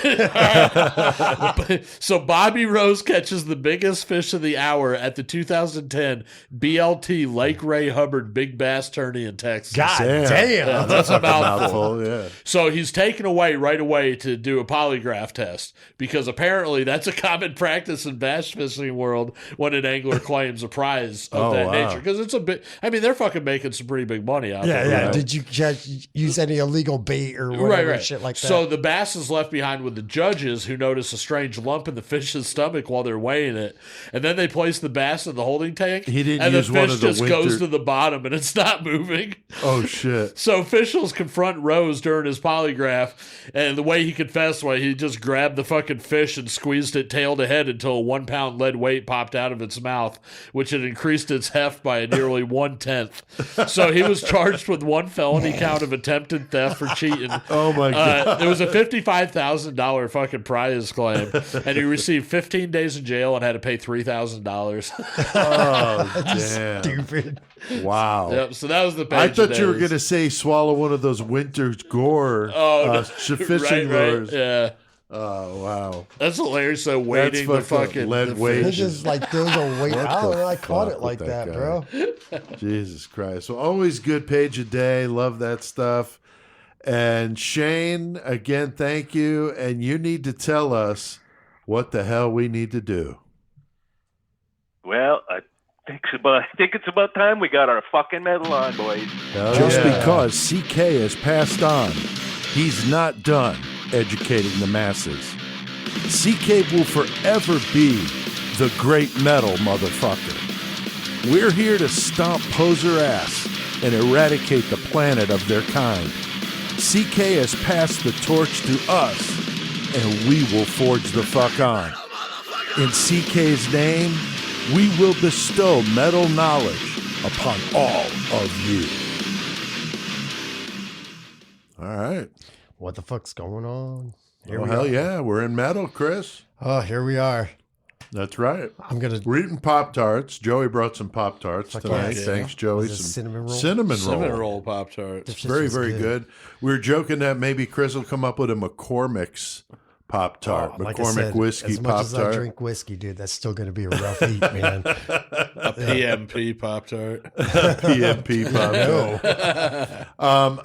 So Bobby Rose catches the biggest fish of the hour at the 2010 BLT Lake Ray Hubbard Big Bass Tourney in Texas. God Damn. damn. Yeah, that's a mouthful. Mouthful, yeah. So he's taken away right away to do a polygraph test because apparently that's a common practice in bass fishing world when an angler claims a prize of Oh, that wow. nature. Because it's a bit, I mean, they're fucking making some pretty big money out Yeah, there. yeah. right? Did you use any illegal bait or whatever shit like that? So the bass is left behind with the judges who notice a strange lump in the fish's stomach while they're weighing it. And then they place the bass in the holding tank. He didn't and use the one fish of the just winter- goes to the bottom and it's not moving. Oh, shit. So officials confront Rose during his polygraph, and the way he confessed was he just grabbed the fucking fish and squeezed it tail to head until a 1 pound lead weight popped out of its mouth, which had increased its heft by nearly 1/10. So he was charged with one felony count of attempted theft for cheating. Oh, my God. There was a $55,000 fucking prize claim, and he received 15 days in jail and had to pay $3,000. Oh, damn. Stupid. Wow. Yep, so that was the page I of thought you were days. going to say swallow one of those winter gore fishing right, lures. yeah. Oh, wow. That's hilarious. So waiting the fucked up. fucking Lead the weight. It's just like there was a weight. What I don't the know. I caught fuck it like with that that, guy? bro. Jesus Christ. Well, always good page a day. Love that stuff. And Shane, again, thank you. And you need to tell us what the hell we need to do. Well, I think it's about time we got our fucking medal on, boys. Hell Just yeah. because CK has passed on, he's not done educating the masses. CK will forever be the great metal motherfucker. We're here to stomp poser ass and eradicate the planet of their kind. CK has passed the torch to us, and we will forge the fuck on. In CK's name, we will bestow metal knowledge upon all of you. All right. What the fuck's going on? Here Oh, we hell are. yeah. We're in metal, Chris. Oh, here we are. That's right. I'm gonna. We're eating Pop-Tarts. Joey brought some Pop-Tarts tonight. yeah. Thanks, Joey. Was it Some cinnamon roll? Cinnamon roll Pop Tarts. Shit Very, was very good. We were joking that maybe Chris will come up with a McCormick's Pop-Tart. Oh, like I McCormick said, whiskey as much as I Pop-Tart. drink whiskey, dude, that's still gonna be a rough eat, man. A PMP Pop Tart. PMP Pop-Tart.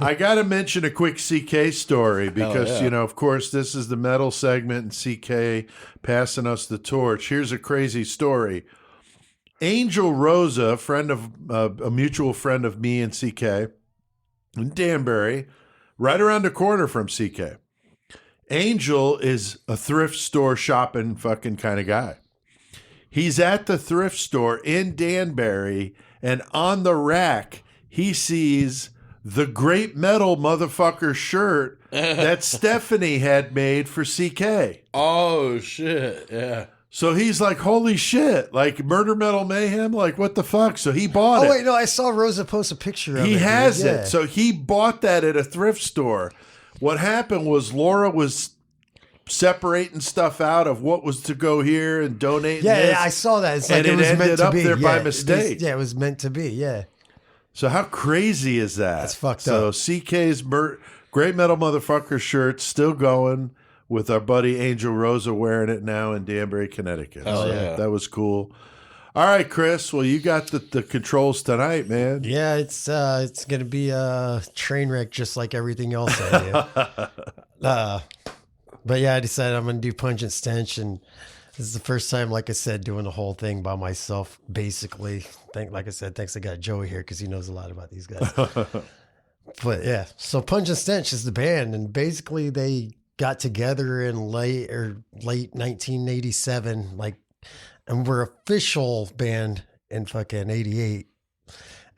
I got to mention a quick CK story because, yeah. you know, of course, this is the metal segment and CK passing us the torch. Here's a crazy story. Angel Rosa, friend of a mutual friend of me and CK in Danbury, right around the corner from CK. Angel is a thrift store shopping fucking kind of guy. He's at the thrift store in Danbury, and on the rack, he sees the Great Metal motherfucker shirt that Stephanie had made for CK. Oh, shit. Yeah. So he's like, holy shit, like Murder Metal Mayhem, like what the fuck? So he bought it. Oh wait, no, I saw Rosa post a picture of it. He dude. has Yeah. it. So he bought that at a thrift store. What happened was Laura was separating stuff out of what was to go here and donating Yeah, this. yeah, I saw that. It's And like it it was ended meant to up be. there by Yeah, mistake. Yeah, it was meant to be. Yeah. So how crazy is that? That's fucked so up. CK's Great Metal Motherfucker shirt still going with our buddy Angel Rosa wearing it now in Danbury, Connecticut. Oh, So yeah. that was cool. All right, Chris. Well, you got the controls tonight, man. Yeah, it's gonna be a train wreck just like everything else I do. But yeah, I decided I'm gonna do Pungent Stench, and this is the first time, like I said, doing the whole thing by myself, basically. Like I said, thanks I got Joey here because he knows a lot about these guys. But yeah, so Pungent Stench is the band, and basically they got together in late 1987, like, and we're official band in fucking 88.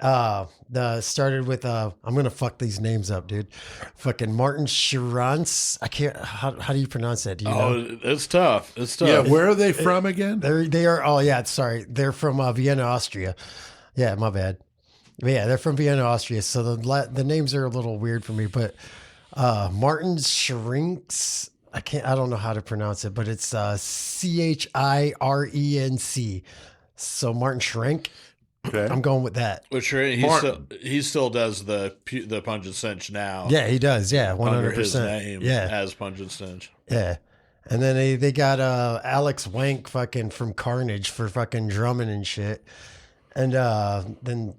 Started with I'm gonna fuck these names up, dude. Fucking Martin Schranz. I can't. How do you pronounce that? Do you know? Oh, it's tough. It's tough. Yeah, where are they from again? They are. Oh yeah, sorry. They're from Vienna, Austria. Yeah, my bad. But yeah, they're from Vienna, Austria. So the names are a little weird for me, but Martin Schrinks. I don't know how to pronounce it, but it's Chirenc. So Martin Schrenk. Okay. I'm going with that. Which he still does the Pungent Stench now. Yeah, he does. Yeah, 100%. Under his name Yeah, as Pungent Stench. yeah. And then they got Alex Wank fucking from Carnage for fucking drumming and shit. And then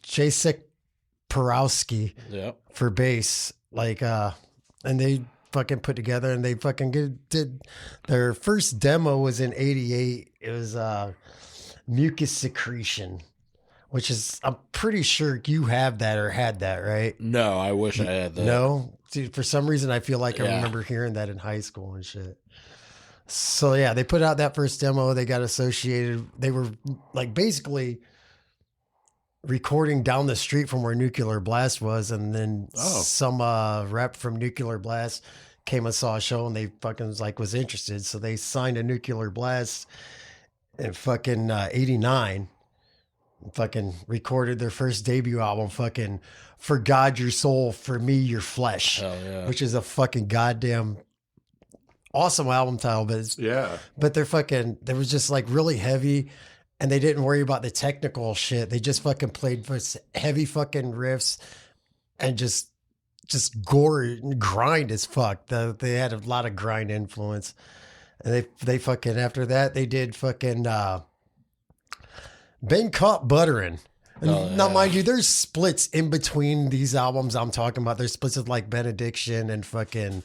Jacek Porowski Yep. for bass. Like, and they fucking put together and they fucking did their first demo was in 88. It was Mucus Secretion, which is, I'm pretty sure you have that or had that, right? No, I wish I had that. No, dude, for some reason I feel like I Yeah. remember hearing that in high school and shit. So yeah, they put out that first demo. They got associated. They were like basically recording down the street from where Nuclear Blast was, and then some rep from Nuclear Blast came and saw a show, and they fucking was interested. So they signed a Nuclear Blast in fucking 89. Fucking recorded their first debut album, fucking For God Your Soul, For Me Your Flesh, Hell yeah. which is a fucking goddamn awesome album title. But they're fucking, they was just like really heavy, and they didn't worry about the technical shit. They just fucking played heavy fucking riffs and just grind as fuck. They had a lot of grind influence, and they fucking, after that they did fucking Been Caught Buttering. And now, mind you, there's splits in between these albums I'm talking about. There's splits of like Benediction and fucking,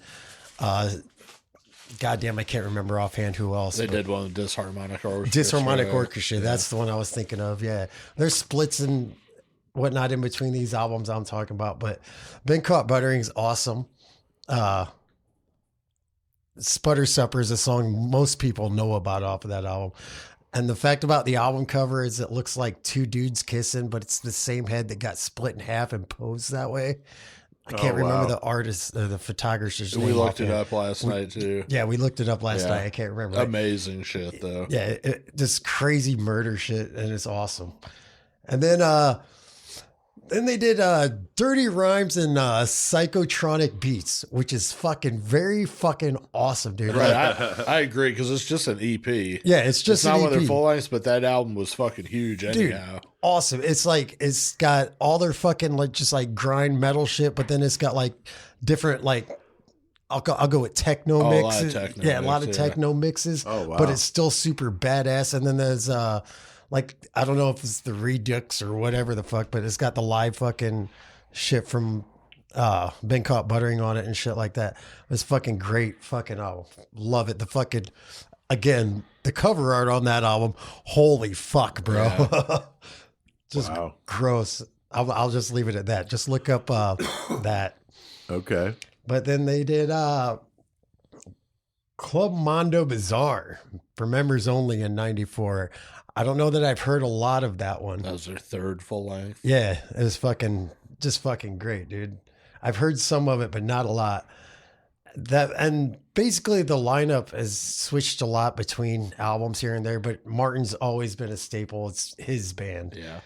goddamn, I can't remember offhand who else. They did one with Disharmonic Orchestra. Disharmonic Orchestra. That's the one I was thinking of. Yeah. There's splits and whatnot in between these albums I'm talking about. But Been Caught Buttering is awesome. Sputter Supper is a song most people know about off of that album. And the fact about the album cover is it looks like two dudes kissing, but it's the same head that got split in half and posed that way. I can't remember the artist or the photographer's name. We looked it up last night too. Yeah, we looked it up last night. I can't remember. Amazing shit though. Yeah, just crazy murder shit, and it's awesome. And then Then they did Dirty Rhymes and Psychotronic Beats, which is fucking very fucking awesome, dude. Right, Like, I agree because it's just an EP. yeah, it's just It's not an one of their EP. full lengths, but that album was fucking huge Dude, anyhow. awesome. It's like it's got all their fucking like just like grind metal shit, but then it's got like different like I'll go with techno Oh, a lot of mixes. techno Yeah, a lot of mix, yeah. techno mixes. Oh, wow. But it's still super badass. And then there's like I don't know if it's the Redux or whatever the fuck, but it's got the live fucking shit from Been Caught Buttering on it and shit like that. It's fucking great. Fucking love it. The fucking again, the cover art on that album, holy fuck, bro. Just Wow. gross. I'll just leave it at that. Just look up that. Okay. But then they did Club Mondo Bazaar for members only in '94. I don't know that I've heard a lot of that one. That was their third full length. Yeah, it was just fucking great, dude. I've heard some of it, but not a lot. And basically the lineup has switched a lot between albums here and there, but Martin's always been a staple. It's his band. Yeah.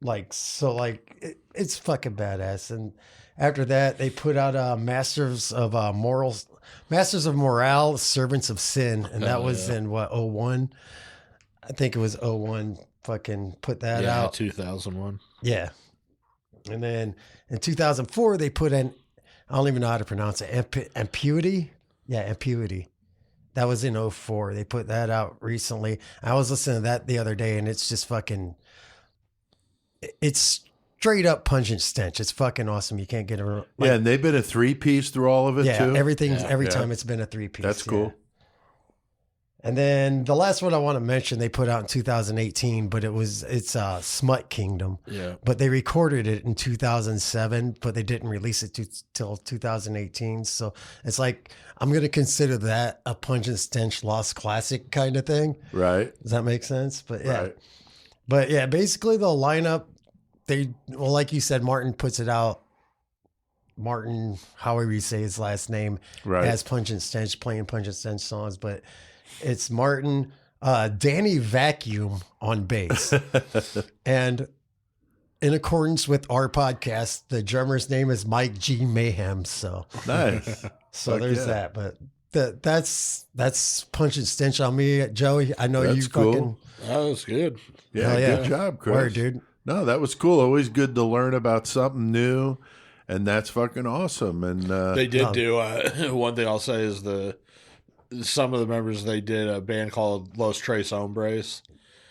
It's fucking badass. And after that, they put out Masters of Morale, Servants of Sin, and that was in what, 01? I think it was 01. Fucking put that Yeah, out. 2001. Yeah. And then in 2004, they put in, I don't even know how to pronounce it, Impunity. Yeah, Impunity. That was in 04. They put that out recently. I was listening to that the other day, and it's just fucking, it's straight up Pungent Stench. It's fucking awesome. You can't get it. Yeah, and they've been a 3-piece through all of it, Yeah, too? every Yeah. time it's been a 3-piece. That's cool. Yeah. And then the last one I want to mention, they put out in 2018, but it's Smut Kingdom. Yeah. But they recorded it in 2007, but they didn't release it till 2018. So it's like, I'm going to consider that a Pungent Stench Lost Classic kind of thing. Right. Does that make sense? But yeah. Right. But yeah, basically the lineup, like you said, Martin puts it out. Martin, however you say his last name, Right. has Pungent Stench, playing Pungent Stench songs, but it's Martin, Danny Vacuum on bass. And in accordance with our podcast, the drummer's name is Mike G. Mayhem. So Nice. Fuck there's yeah. that. But that's Pungent Stench on me, Joey. I know That's you cool. fucking That was good. Yeah, Hell yeah. good job, Chris. word, dude. No, that was cool. Always good to learn about something new, and that's fucking awesome. And They did do one thing I'll say is some of the members, they did a band called Los Tres Hombres.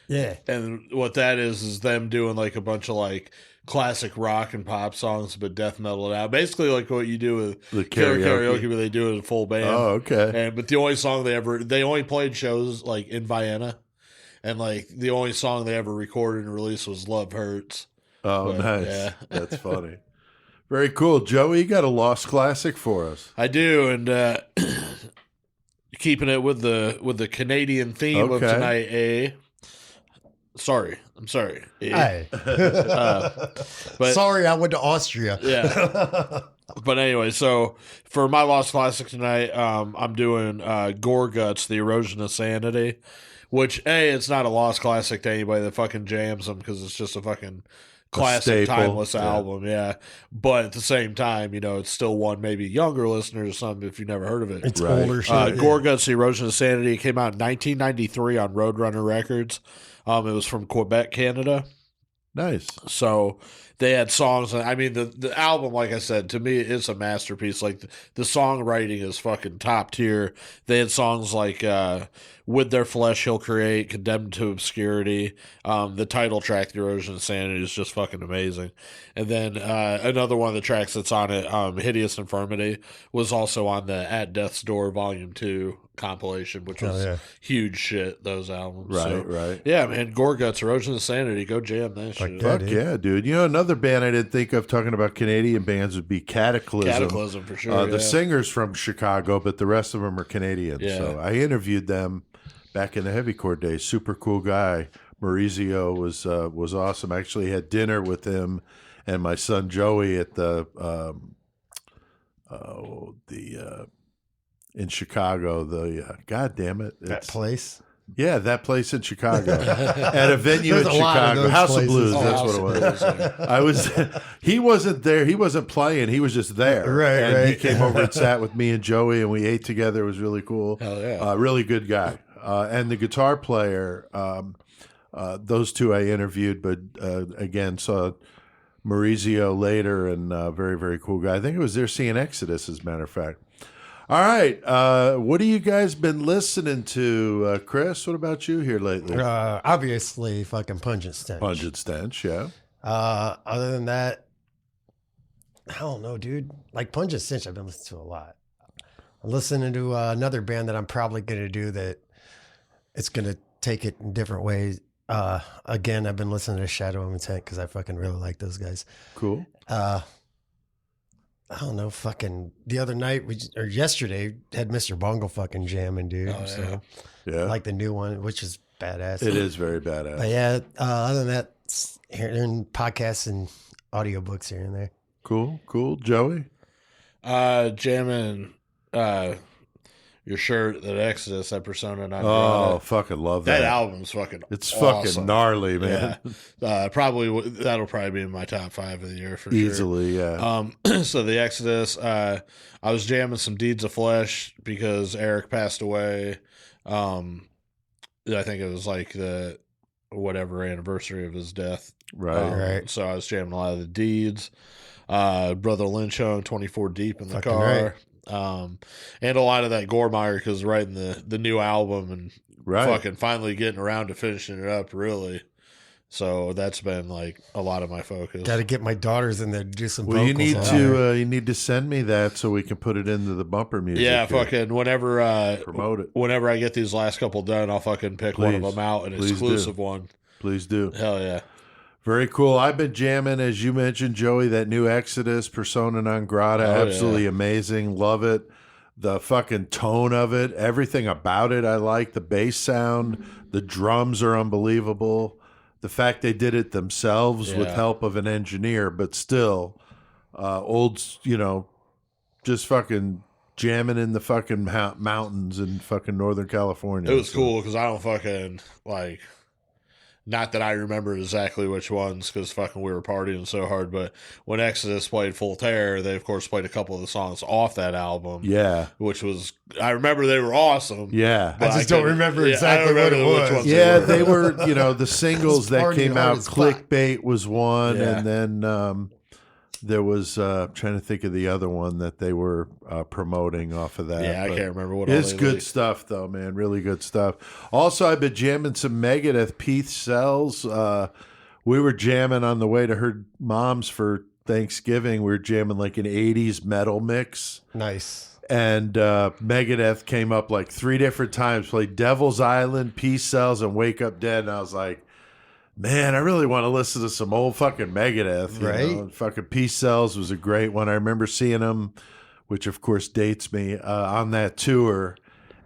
Yeah. And what that is them doing like a bunch of like classic rock and pop songs, but death metal out. Basically like what you do with The karaoke, karaoke. but they do it a full band. oh, okay. But the only song they only played shows like in Vienna. And like the only song they ever recorded and released was Love Hurts. Oh, but, nice. yeah. That's funny. Very cool. Joey, you got a lost classic for us. I do, and keeping it with the Canadian theme of Okay. tonight, I'm sorry. Hey. But Sorry, I went to Austria. yeah. But anyway, so for my lost classic tonight, I'm doing Gore Guts, The Erosion of Sanity, which it's not a lost classic to anybody that fucking jams them because it's just a fucking classic, staple, timeless yeah. album, yeah. But at the same time, it's still one maybe younger listeners or something if you've never heard of it. It's Right. older shit. Gore Guts, The Erosion of Sanity. It came out in 1993 on Roadrunner Records. It was from Quebec, Canada. Nice. So they had songs. I mean, the album, like I said, to me, is a masterpiece. Like the songwriting is fucking top tier. They had songs like With Their Flesh He'll Create, Condemned to Obscurity. The title track, The Erosion of Sanity, is just fucking amazing. And then another one of the tracks that's on it, Hideous Infirmity, was also on the At Death's Door Volume 2 compilation, which was huge shit, those albums. Right, So, right. yeah, man, Gore Guts, Erosion of Sanity, go jam that shit. yeah, Fuck dude. yeah, dude. Another band I didn't think of talking about Canadian bands would be Cataclysm. Cataclysm, for sure. The yeah. singer's from Chicago, but the rest of them are Canadian. Yeah. So I interviewed them back in the heavycore days. Super cool guy. Maurizio was awesome. I actually had dinner with him and my son Joey at the in Chicago. God damn it, That place. Yeah, that place in Chicago, at a venue There's in a lot of Chicago, those House of places. Blues. Oh, That's House what it of was. I was. He wasn't there. He wasn't playing. He was just there. Right, and he right. came over and sat with me and Joey, and we ate together. It was really cool. Hell yeah. Really good guy. And the guitar player. Those two I interviewed, but again saw Maurizio later, and very, very cool guy. I think it was there seeing Exodus, as a matter of fact. All right. What have you guys been listening to? Chris, what about you here lately? Obviously, fucking Pungent Stench. Pungent Stench, yeah. Other than that, I don't know, dude. Like Pungent Stench, I've been listening to a lot. I'm listening to another band that I'm probably going to do that it's going to take it in different ways. Again, I've been listening to Shadow of Intent because I fucking really like those guys. Cool. I don't know, fucking the other night or yesterday had Mr. Bungle fucking jamming, dude. Oh, yeah. So Yeah. I like the new one, which is badass. It is very badass. But yeah, other than that, hearing podcasts and audiobooks here and there. Cool, cool. Joey? Jamming your shirt, that Exodus, that Persona non Oh, grata. fucking love that. That album's fucking It's awesome. fucking gnarly, man. Yeah. That'll probably be in my top 5 of the year for Easily, yeah. sure. So the Exodus, I was jamming some Deeds of Flesh because Eric passed away. I think it was like the whatever anniversary of his death. Right. Right. So I was jamming a lot of the Deeds. Brother Lynch 24 Deep in the Fucking car. right. And a lot of that Goremonger because writing the new album and Right. fucking finally getting around to finishing it up, really. So that's been like a lot of my focus. Got to get my daughters in there to do some Well, you vocals need on to there. you need to send me that so we can put it into the bumper music. Yeah, here. fucking whenever Promote it. whenever I get these last couple done, I'll fucking pick one of Please. them out, an Please exclusive one. Please do. Hell yeah. Very cool. I've been jamming, as you mentioned, Joey, that new Exodus, Persona non grata. Oh, Absolutely amazing. Love it. The fucking tone of it, everything about it I like. The bass sound, the drums are unbelievable. The fact they did it themselves with Yeah. help of an engineer, but still, old, just fucking jamming in the fucking mountains in fucking Northern California. It was So- cool because I don't fucking like. Not that I remember exactly which ones because fucking we were partying so hard, but when Exodus played Full Terror, they of course played a couple of the songs off that album. Yeah. Which was, I remember they were awesome. Yeah. but I just don't couldn't- remember I don't exactly what it remember which was. ones Yeah, were. they were, the singles that Partying came hard out. as fuck. Clickbait was one, Yeah. and then there was trying to think of the other one that they were promoting off of that. Yeah, I but can't remember what It's all they good released. stuff, though, man. Really good stuff. Also, I've been jamming some Megadeth. Peace Cells. We were jamming on the way to her mom's for Thanksgiving. We were jamming like an 80s metal mix. Nice. And Megadeth came up like 3 different times, played Devil's Island, Peace Cells, and Wake Up Dead. And I was like, man, I really want to listen to some old fucking Megadeth. Right? And fucking Peace Cells was a great one. I remember seeing them, which of course dates me, on that tour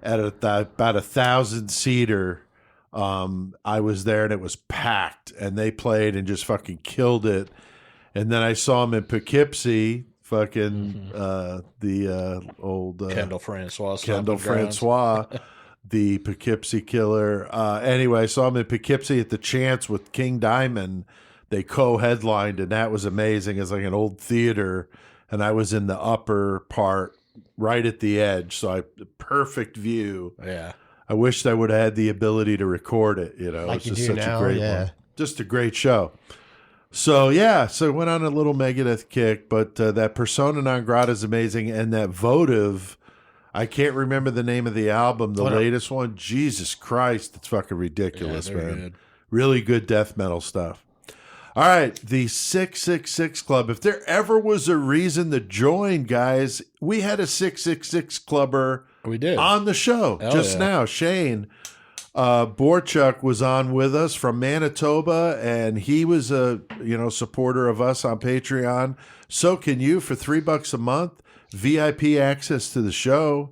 at about 1,000-seater. I was there and it was packed, and they played and just fucking killed it. And then I saw them in Poughkeepsie, fucking the old Kendall Francois. Kendall Stomping Grounds. Francois, the Poughkeepsie killer. Anyway, I saw him in Poughkeepsie at the Chance with King Diamond. They co-headlined, and that was amazing. It's like an old theater, and I was in the upper part, right at the edge, so perfect view. Yeah. I wished I would have had the ability to record it. Like It's you just do such now, a great yeah. one. Just a great show. So yeah, so went on a little Megadeth kick, but that Persona non grata is amazing, and that Votive, I can't remember the name of the album, the What up? latest one. Jesus Christ, it's fucking ridiculous, Yeah, they're man. good. Really good death metal stuff. All right, the 666 Club. If there ever was a reason to join, guys, we had a 666 clubber We did. on the show Hell just yeah. now. Shane Borczuch was on with us from Manitoba, and he was a supporter of us on Patreon. So can you for $3 a month, VIP access to the show,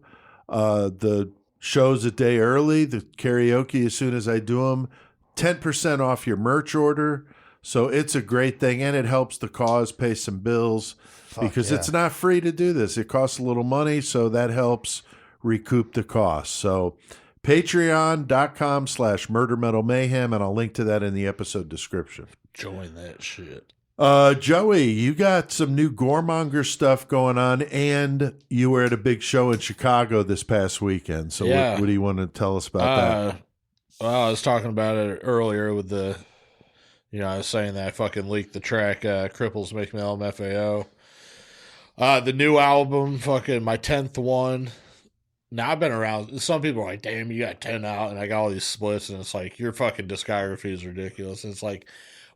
the shows a day early, the karaoke as soon as I do them, 10% off your merch order. So it's a great thing, and it helps the cause pay some bills because yeah. it's not free to do this. It costs a little money, so that helps recoup the cost. So Patreon.com/Murder Metal Mayhem, and I'll link to that in the episode description. Join that shit. Joey, you got some new Goremonger stuff going on, and you were at a big show in Chicago this past weekend. So Yeah. what do you want to tell us about that? Well, I was talking about it earlier with the, I was saying that I fucking leaked the track Cripples Make Me LMFAO. The new album, fucking my 10th one. Now, I've been around. Some people are like, damn, you got 10 out, and I got all these splits, and it's like, your fucking discography is ridiculous. And it's like,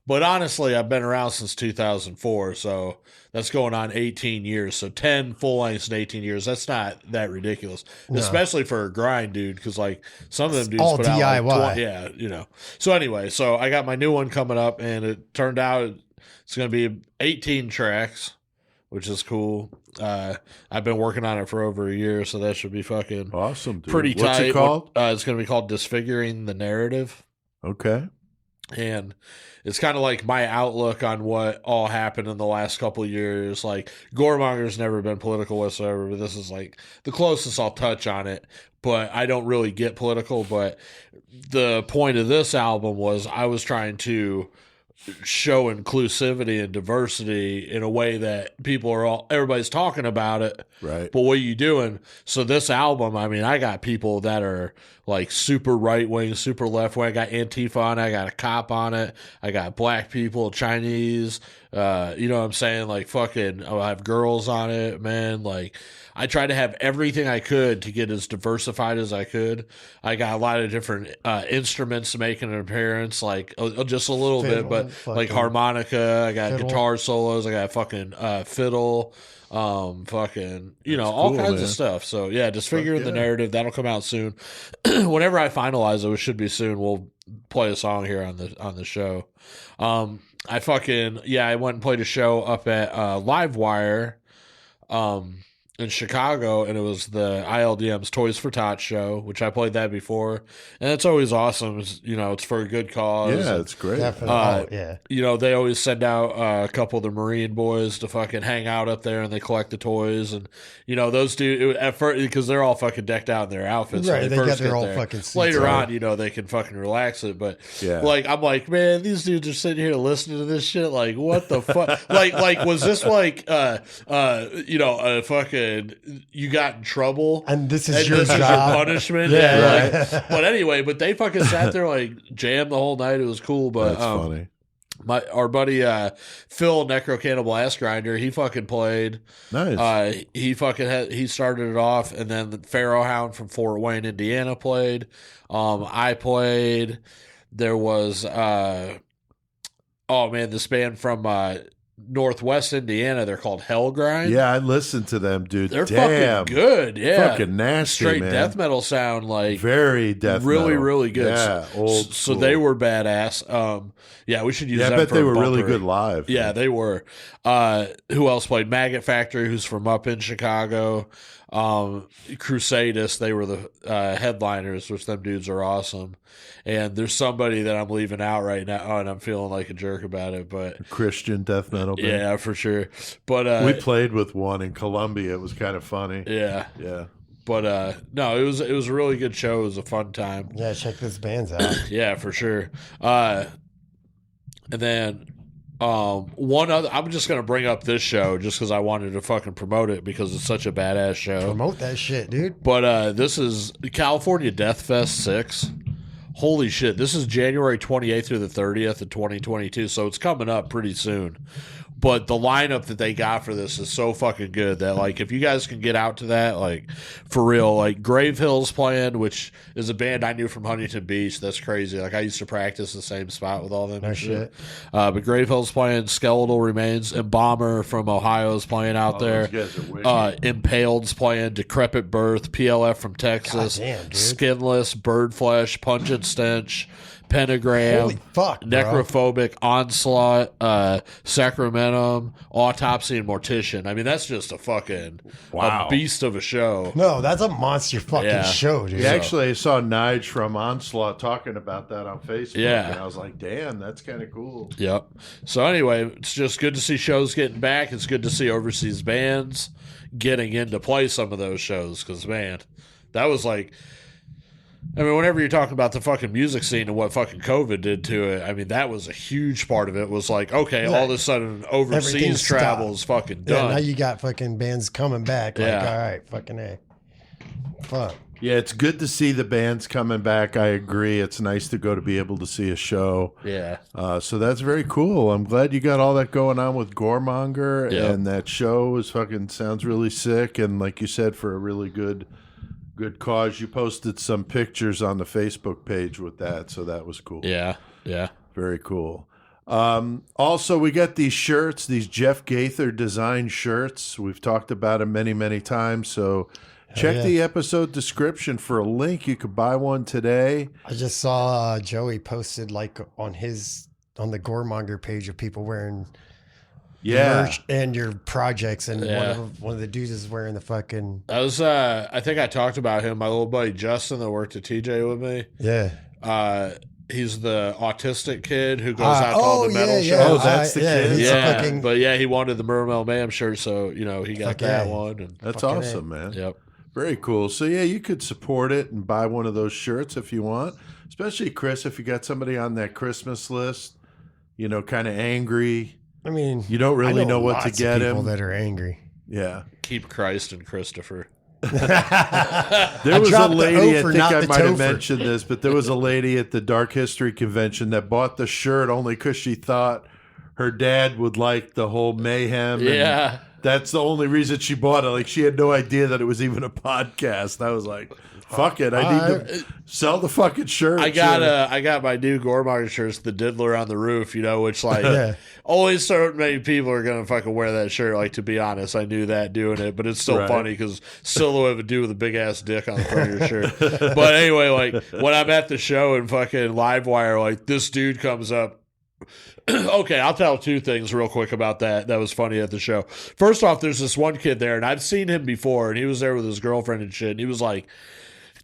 but honestly, I've been around since 2004, so that's going on 18 years. So 10 full lengths in 18 years, that's not that ridiculous, especially for a grind, dude, because like some of them dudes all put DIY. out like So anyway, so I got my new one coming up, and it turned out it's going to be 18 tracks, which is cool. I've been working on it for over a year, so that should be fucking Awesome, dude. pretty What's tight. it called? It's going to be called Disfiguring the Narrative. Okay. And it's kind of like my outlook on what all happened in the last couple of years. Like, Goremonger's never been political whatsoever, but this is like the closest I'll touch on it. But I don't really get political. But the point of this album was I was trying to show inclusivity and diversity in a way that everybody's talking about it. Right. But what are you doing? So this album, I mean, I got people that are like super right wing, super left wing. I got Antifa on it. I got a cop on it. I got black people, Chinese. You know what I'm saying? Like fucking, I have girls on it, man. Like, I tried to have everything I could to get as diversified as I could. I got a lot of different instruments making an appearance, like just a little Fiddle, bit, but like harmonica. I got fiddle. guitar solos. I got fucking fiddle. Fucking, all cool, kinds man. of stuff. So yeah, Disfiguring the Narrative, that'll come out soon. Whenever I finalize it, which should be soon, we'll play a song here on the show. I went and played a show up at Livewire in Chicago, and it was the ILDM's Toys for Tots show, which I played that before, and it's always awesome. It's for a good cause. Yeah, it's great. Definitely. They always send out a couple of the Marine boys to fucking hang out up there, and they collect the toys. And those dudes at first, because they're all fucking decked out in their outfits. Right, when they first got their get old there. fucking suits Later on. on, they can fucking relax it. But Yeah. like, I'm like, man, these dudes are sitting here listening to this shit. Like, what the fuck? like, was this like, a fucking, you got in trouble, And this is and your this is job. your punishment? Yeah, like, but anyway, but they fucking sat there like jammed the whole night. It was cool, but That's funny. our buddy Phil Necro Cannibalized Grinder, he fucking played. Nice. He started it off, and then the Pharaoh Hound from Fort Wayne, Indiana played. I played. There was this band from Northwest Indiana. They're called Hellgrind. Yeah, I listened to them, dude. They're Damn. fucking good. Yeah, Fucking nasty, straight man. death metal sound, like Very death really, metal. really good. Yeah, old So school. they were badass. We should use. Yeah, I them bet for they a were really bumper. good live. Yeah, they were. Who else played? Maggot Factory, who's from up in Chicago. Crusadus, they were the headliners, which them dudes are awesome. And there's somebody that I'm leaving out right now, and I'm feeling like a jerk about it. But Christian death metal band. yeah, for sure. But We played with one in Columbia. It was kind of funny. yeah. Yeah. But no, it was a really good show. It was a fun time. Yeah, check those bands out. Yeah, for sure. And then one other, I'm just gonna bring up this show just because I wanted to fucking promote it because it's such a badass show. Promote that shit, dude. But this is California Death Fest 6. Holy shit! This is January 28th through the 30th of 2022, so it's coming up pretty soon. But the lineup that they got for this is so fucking good that, like, if you guys can get out to that, like, for real, like, Grave Hill's playing, which is a band I knew from Huntington Beach. That's crazy. Like, I used to practice the same spot with all them. No and shit. But Grave Hill's playing, Skeletal Remains, Embalmer from Ohio's playing out there. Those guys are wicked. Impaled's playing, Decrepit Birth, PLF from Texas, God damn, dude. Skinless, Bird Flesh, Pungent Stench, Pentagram, Holy fuck, bro. Necrophobic, Onslaught, Sacramentum, Autopsy, and Mortician. I mean, that's just a fucking Wow. a beast of a show. No, that's a monster fucking Yeah. show, dude. Yeah, actually, I saw Nige from Onslaught talking about that on Facebook. Yeah. And I was like, damn, that's kind of cool. Yep. So anyway, it's just good to see shows getting back. It's good to see overseas bands getting in to play some of those shows because, man, that was like I mean, whenever you're talking about the fucking music scene and what fucking COVID did to it, I mean, that was a huge part of it. Was like, okay, all of a sudden overseas Everything travel is fucking done. Yeah, now you got fucking bands coming back. Like, Yeah. all right, fucking A. Fuck. Yeah, it's good to see the bands coming back. I agree. It's nice to go to be able to see a show. Yeah. So that's very cool. I'm glad you got all that going on with Goremonger, Yep. and that show is fucking sounds really sick. And like you said, for a really good cause. You posted some pictures on the Facebook page with that, so that was cool. Yeah. Yeah. Very cool. Also, we got these shirts, these Jeff Gaither design shirts. We've talked about them many, many times. So check the episode description for a link. You could buy one today. I just saw Joey posted like on the Goremonger page of people wearing merch and your projects, and one of the dudes is wearing the fucking. That was I think I talked about him. My little buddy Justin that worked at TJ with me. Yeah. He's the autistic kid who goes out to all the metal shows. Oh, that's the kid? Yeah, but yeah, he wanted the Murder Metal Mayhem shirt, so he got that one. And that's awesome, man. Yep. Very cool. So yeah, you could support it and buy one of those shirts if you want. Especially Chris, if you got somebody on that Christmas list, kind of angry. I mean, you don't really know what to lots get of people him. that are angry. Yeah. Keep Christ and Christopher. There was a lady, I think I might have mentioned this, but there was a lady at the Dark History Convention that bought the shirt only because she thought her dad would like the whole Mayhem. Yeah. That's the only reason she bought it. Like, she had no idea that it was even a podcast. I was like, fuck it. I need to sell the fucking shirt. I got my new Goremonger shirts, the Diddler on the Roof, which only certain many people are going to fucking wear that shirt. Like, to be honest, I knew that doing it, but it's still funny because still have a dude with a big ass dick on the front of your shirt. But anyway, like, when I'm at the show and fucking Livewire, like, this dude comes up. Okay, I'll tell two things real quick about that. That was funny at the show. First off, there's this one kid there, and I've seen him before, and he was there with his girlfriend and shit, and he was like,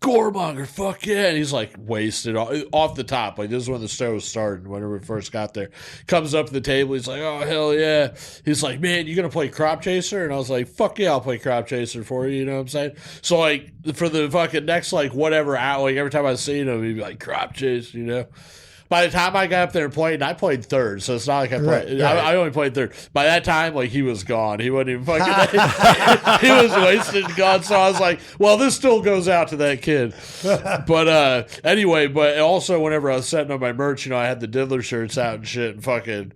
Goremonger, fuck yeah. And he's like wasted off the top. Like, this is when the show was starting, whenever we first got there. Comes up to the table, he's like, oh, hell yeah. He's like, man, you gonna play Crop Chaser? And I was like, fuck yeah, I'll play Crop Chaser for you, you know what I'm saying? So, like, for the fucking next, like, whatever hour, like, every time I seen him, he'd be like, Crop Chaser, By the time I got up there and played, I played third, so it's not like I played. Right. I only played third. By that time, like, he was gone. He wasn't even fucking. He was wasted and gone. So I was like, well, this still goes out to that kid. But anyway, but also whenever I was setting up my merch, I had the Diddler shirts out and shit, and fucking.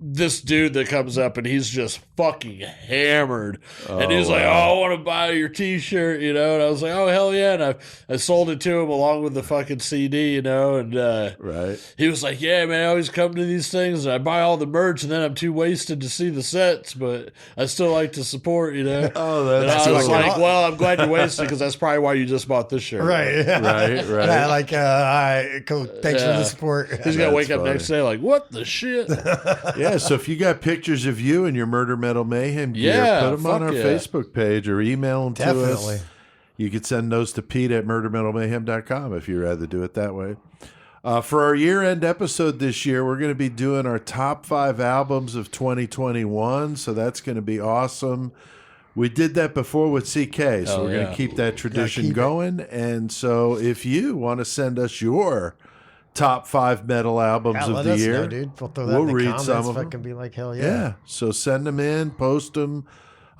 This dude that comes up and he's just fucking hammered, and he's like, "Oh, I want to buy your T-shirt," and I was like, "Oh, hell yeah!" And I sold it to him along with the fucking CD, and right. He was like, "Yeah, man, I always come to these things and I buy all the merch, and then I'm too wasted to see the sets, but I still like to support, Oh, that's and I was like, "Well, I'm glad you're wasted because that's probably why you just bought this shirt." Right. Right. Yeah, like, all right, cool. Thanks for the support. He's gonna wake up next day like, "What the shit?" Yeah. So if you got pictures of you and your Murder Metal Mayhem gear, put them on our Facebook page or email them to us. You could send those to Pete at murdermetalmayhem.com if you'd rather do it that way. For our year-end episode this year, we're going to be doing our top 5 albums of 2021, so that's going to be awesome. We did that before with CK, so we're going to keep that tradition going. And so if you want to send us your top 5 metal albums of the year, know, dude. We'll read some of them. Fucking be like, hell yeah. Yeah. So send them in, post them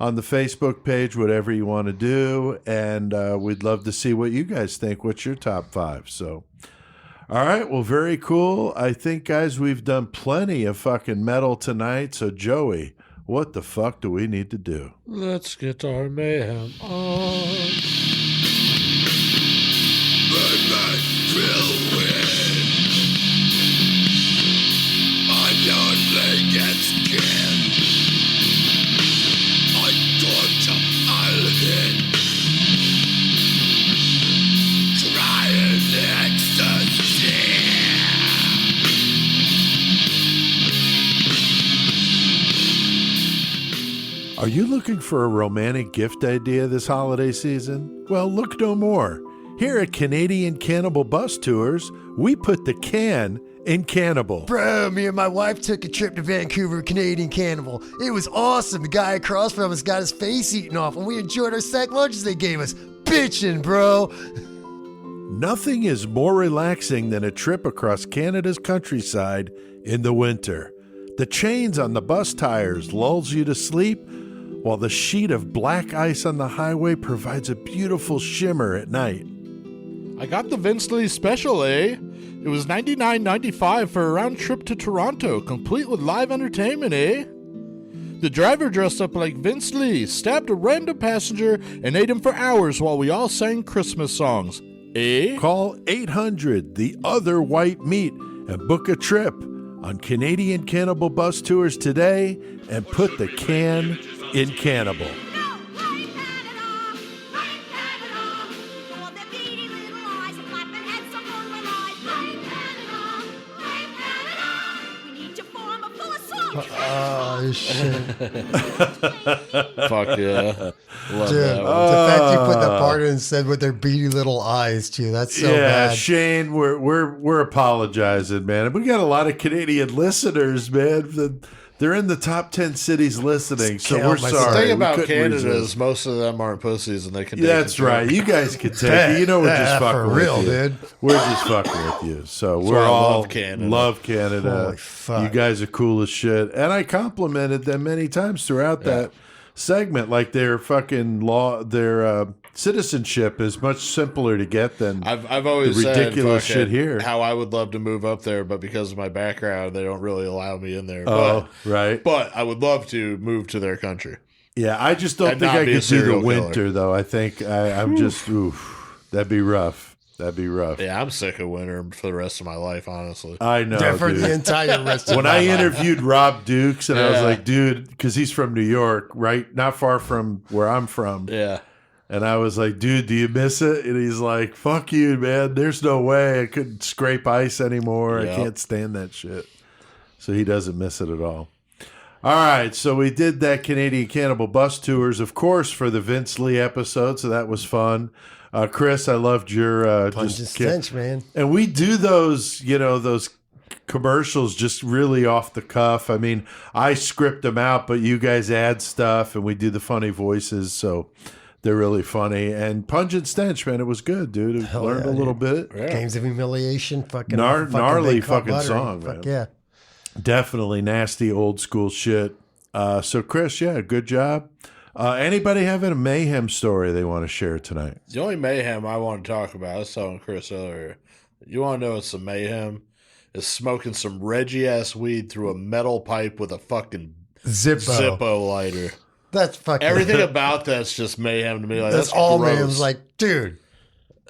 on the Facebook page, whatever you want to do, and we'd love to see what you guys think. What's your top 5? So, all right. Well, very cool. I think, guys, we've done plenty of fucking metal tonight. So, Joey, what the fuck do we need to do? Let's get our mayhem on. Are you looking for a romantic gift idea this holiday season? Well, look no more. Here at Canadian Cannibal Bus Tours, we put the can in cannibal. Bro, me and my wife took a trip to Vancouver, Canadian Cannibal. It was awesome. The guy across from us got his face eaten off, and we enjoyed our sack lunches they gave us. Bitchin', bro. Nothing is more relaxing than a trip across Canada's countryside in the winter. The chains on the bus tires lulls you to sleep, while the sheet of black ice on the highway provides a beautiful shimmer at night. I got the Vince Lee special, eh? It was $99.95 for a round trip to Toronto, complete with live entertainment, eh? The driver dressed up like Vince Lee, stabbed a random passenger, and ate him for hours while we all sang Christmas songs, eh? Call 800 The Other White Meat and book a trip on Canadian Cannibal Bus Tours today and put the can in cannibal. Oh, shit. Fuck yeah. Love Dude, that the one. fact you put the part in and said with their beady little eyes, too. That's so yeah, bad. Shane, we're apologizing, man. We got a lot of Canadian listeners, man. They're in the top 10 cities listening, so Count we're myself. sorry. The thing We about couldn't Canada resist. is most of them aren't pussies and they can. That's right. You guys can take it. You know we're just fucking for with real, you. dude. We're just fucking with you. So why we're I all love Canada. love Canada. Holy fuck. You guys are cool as shit. And I complimented them many times throughout that segment. Like their fucking their citizenship is much simpler to get than I've always the said ridiculous fucking shit here. how I would love to move up there, but because of my background, they don't really allow me in there. Oh, right. But I would love to move to their country. Yeah, I just don't And think not I be a could do the serial killer. winter, though. I think I'm just, oof, that'd be rough. That'd be rough. Yeah, I'm sick of winter for the rest of my life, honestly. I know, Yeah, for dude. the entire rest of When my I life. interviewed Rob Dukes, and I was Yeah. like, dude, because he's from New York, right? Not far from where I'm from. Yeah. And I was like, dude, do you miss it? And he's like, fuck you, man. There's no way. I couldn't scrape ice anymore. Yep. I can't stand that shit. So he doesn't miss it at all. All right. So we did that Canadian Cannibal Bus Tours, of course, for the Vince Lee episode. So that was fun. Chris, I loved your Pungent Stench, man. and we do those, those commercials just really off the cuff. I mean, I script them out, but you guys add stuff and we do the funny voices. So they're really funny. And Pungent Stench, man, it was good, dude. I Hell learned yeah, a little dude. bit. Games of Humiliation, fucking Gnarly big cup fucking buttery. song, Fuck man. yeah. Definitely nasty old school shit. So Chris, yeah, good job. Anybody having a Mayhem story they want to share tonight? The only mayhem I want to talk about, I was telling Chris earlier, you want to know what's some mayhem? Is smoking some Reggie-ass weed through a metal pipe with a fucking Zippo. Zippo lighter. That's fucking... Everything about that's just mayhem to me. Like, That's that's all, gross. man. It was like, dude,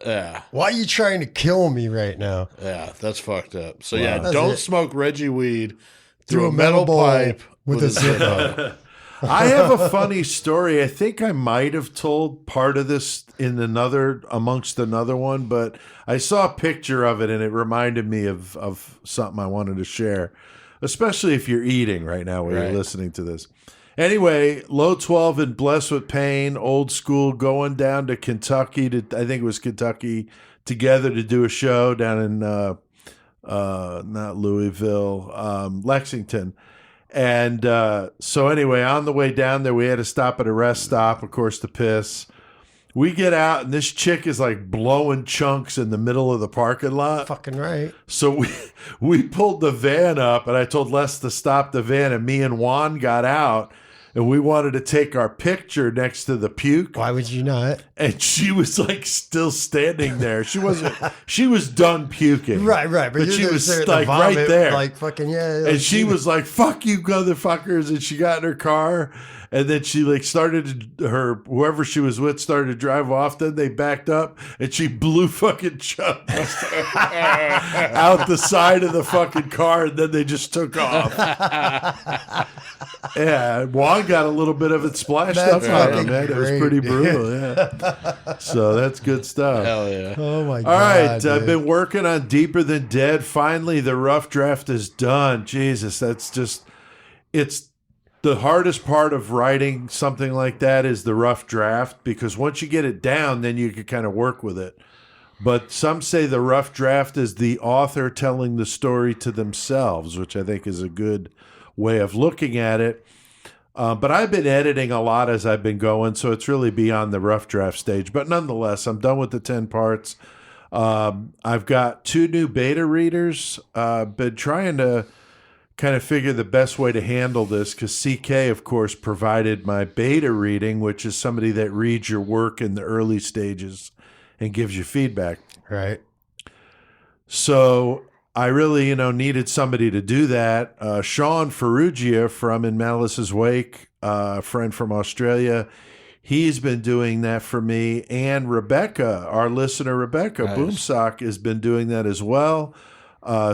Yeah, why are you trying to kill me right now? yeah, that's fucked up. So yeah, That's don't it. smoke Reggie weed through a metal bowl pipe with a Zippo. I have a funny story. I think I might have told part of this in amongst another one, but I saw a picture of it and it reminded me of something I wanted to share, especially if you're eating right now while Right. you're listening to this. Anyway, Low 12 and Blessed with Pain, old school, going down to Kentucky I think it was Kentucky, together to do a show down in not Louisville, Lexington. And so anyway, on the way down there, we had to stop at a rest stop, of course, to piss. We get out, and this chick is like blowing chunks in the middle of the parking lot. Fucking right. So we pulled the van up, and I told Les to stop the van, and me and Juan got out, and we wanted to take our picture next to the puke. Why would you not? And she was like still standing there. She was done puking. Right. But she you're was there to like vomit, right there. Like fucking, yeah. And she was like, fuck you, motherfuckers. And she got in her car. And then she like whoever she was with started to drive off. Then they backed up and she blew fucking chunks out the side of the fucking car. And then they just took off. Yeah. Juan got a little bit of it splashed That's up on him, fucking man. It was great, pretty dude. brutal. Yeah. So that's good stuff. Hell yeah. Oh my God. All right, I've dude. been working on Deeper Than Dead. Finally, the rough draft is done. Jesus, it's the hardest part of writing something like that is the rough draft, because once you get it down, then you can kind of work with it. But some say the rough draft is the author telling the story to themselves, which I think is a good way of looking at it. But I've been editing a lot as I've been going, so it's really beyond the rough draft stage. But nonetheless, I'm done with the 10 parts. I've got 2 new beta readers. Been trying to kind of figure the best way to handle this because CK, of course, provided my beta reading, which is somebody that reads your work in the early stages and gives you feedback. Right. So I really, needed somebody to do that. Sean Ferrugia from In Malice's Wake, a friend from Australia, he's been doing that for me. And Rebecca, our listener, Rebecca Borczuch, has been doing that as well.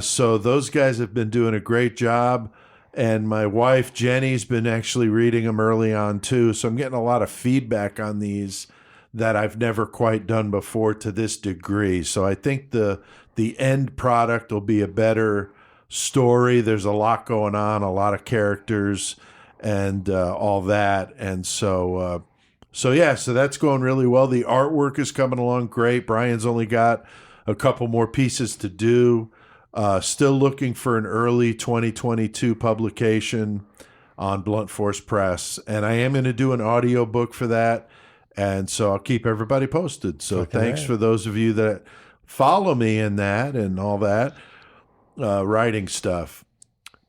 So those guys have been doing a great job. And my wife, Jenny's been actually reading them early on too. So I'm getting a lot of feedback on these that I've never quite done before to this degree. So I think the end product will be a better story. There's a lot going on, a lot of characters and all that. And so that's going really well. The artwork is coming along great. Brian's only got a couple more pieces to do. Still looking for an early 2022 publication on Blunt Force Press. And I am going to do an audio book for that. And so I'll keep everybody posted. So thanks for those of you that follow me in that and all that writing stuff.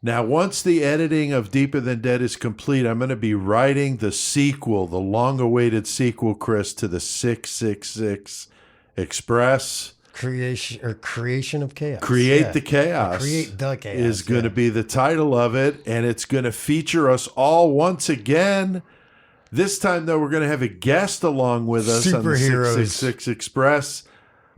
Now, once the editing of Deeper Than Dead is complete, I'm going to be writing the sequel, the long-awaited sequel, Chris, to the 666 Express. Creation of Chaos. Create the Chaos. Create the Chaos is going to be the title of it, and it's going to feature us all once again. This time, though, we're going to have a guest along with us on the 666 Express,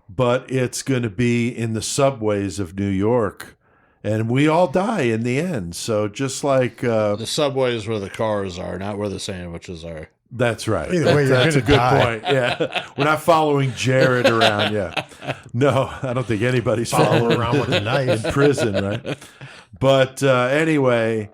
but it's going to be in the subways of New York. And we all die in the end. So just like... the subways where the cars are, not where the sandwiches are. That's right. Either way, that's a good die. point. Yeah. We're not following Jared around. Yeah. No, I don't think anybody's following around with a knife in prison, right? But anyway,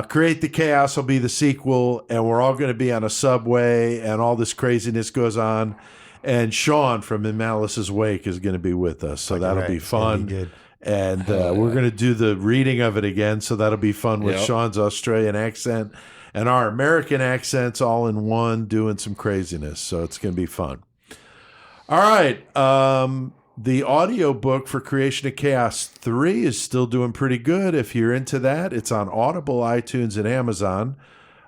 Create the Chaos will be the sequel, and we're all going to be on a subway, and all this craziness goes on. And Sean from In Malice's Wake is going to be with us. So that'll be fun. Be good. And we're going to do the reading of it again, so that'll be fun with Sean's Australian accent and our American accents all in one, doing some craziness. So it's going to be fun. All right. The audio book for Creation of Chaos 3 is still doing pretty good. If you're into that, it's on Audible, iTunes, and Amazon.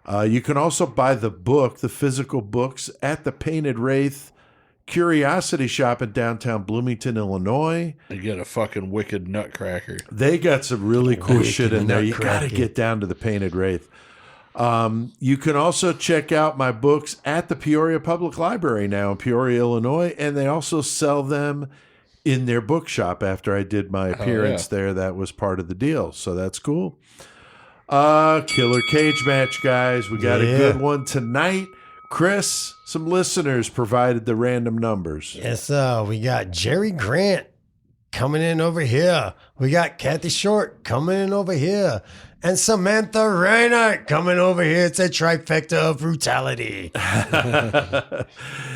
You can also buy the book, the physical books, at the Painted Wraith Curiosity Shop in downtown Bloomington, Illinois. You get a fucking wicked nutcracker. They got some really cool shit in there. You got to get down to the Painted Wraith. You can also check out my books at the Peoria Public Library now in Peoria, Illinois, and they also sell them in their bookshop. After I did my appearance there, that was part of the deal. So that's cool. Killer Cage Match, guys. We got a good one tonight. Chris, some listeners provided the random numbers. Yes, we got Jerry Grant coming in over here. We got Kathy Short coming in over here. And Samantha Reinhardt coming over here. It's a trifecta of brutality.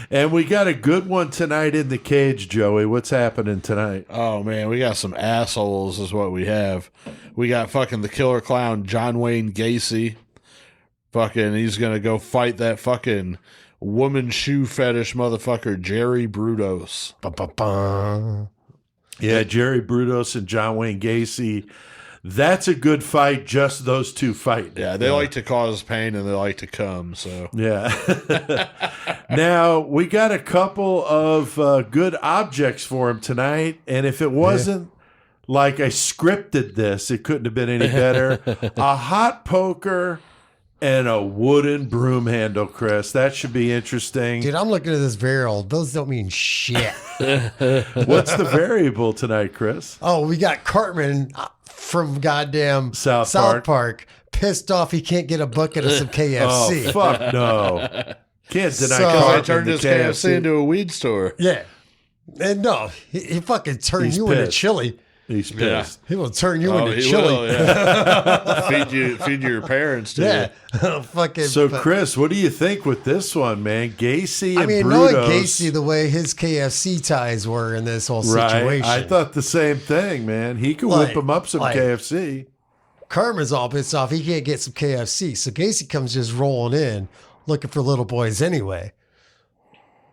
And we got a good one tonight in the cage, Joey. What's happening tonight? Oh, man, we got some assholes is what we have. We got fucking the killer clown, John Wayne Gacy. Fucking, he's going to go fight that fucking woman shoe fetish motherfucker, Jerry Brudos. Yeah, Jerry Brudos and John Wayne Gacy. That's a good fight, just those two fighting. Yeah, they like to cause pain and they like to come, so. Yeah. Now, we got a couple of good objects for him tonight, and if it wasn't like I scripted this, it couldn't have been any better. A hot poker and a wooden broom handle, Chris. That should be interesting. Dude, I'm looking at this variable. Those don't mean shit. What's the variable tonight, Chris? Oh, we got Cartman from goddamn South Park. Pissed off he can't get a bucket of some KFC. Oh, fuck no. Can't deny So- Cartman I turned to his KFC into a weed store. Yeah. And no, he fucking turned He's you into pissed. chili. He's pissed. He will turn you Oh, into he chili. will, yeah. feed your parents, too. Yeah. Fucking. So, Chris, what do you think with this one, man? Gacy and I mean, Brudos. knowing Gacy the way his KFC ties were in this whole Right. situation. I thought the same thing, man. He could whip him up some KFC. Carmen's all pissed off. He can't get some KFC. So Gacy comes just rolling in looking for little boys anyway.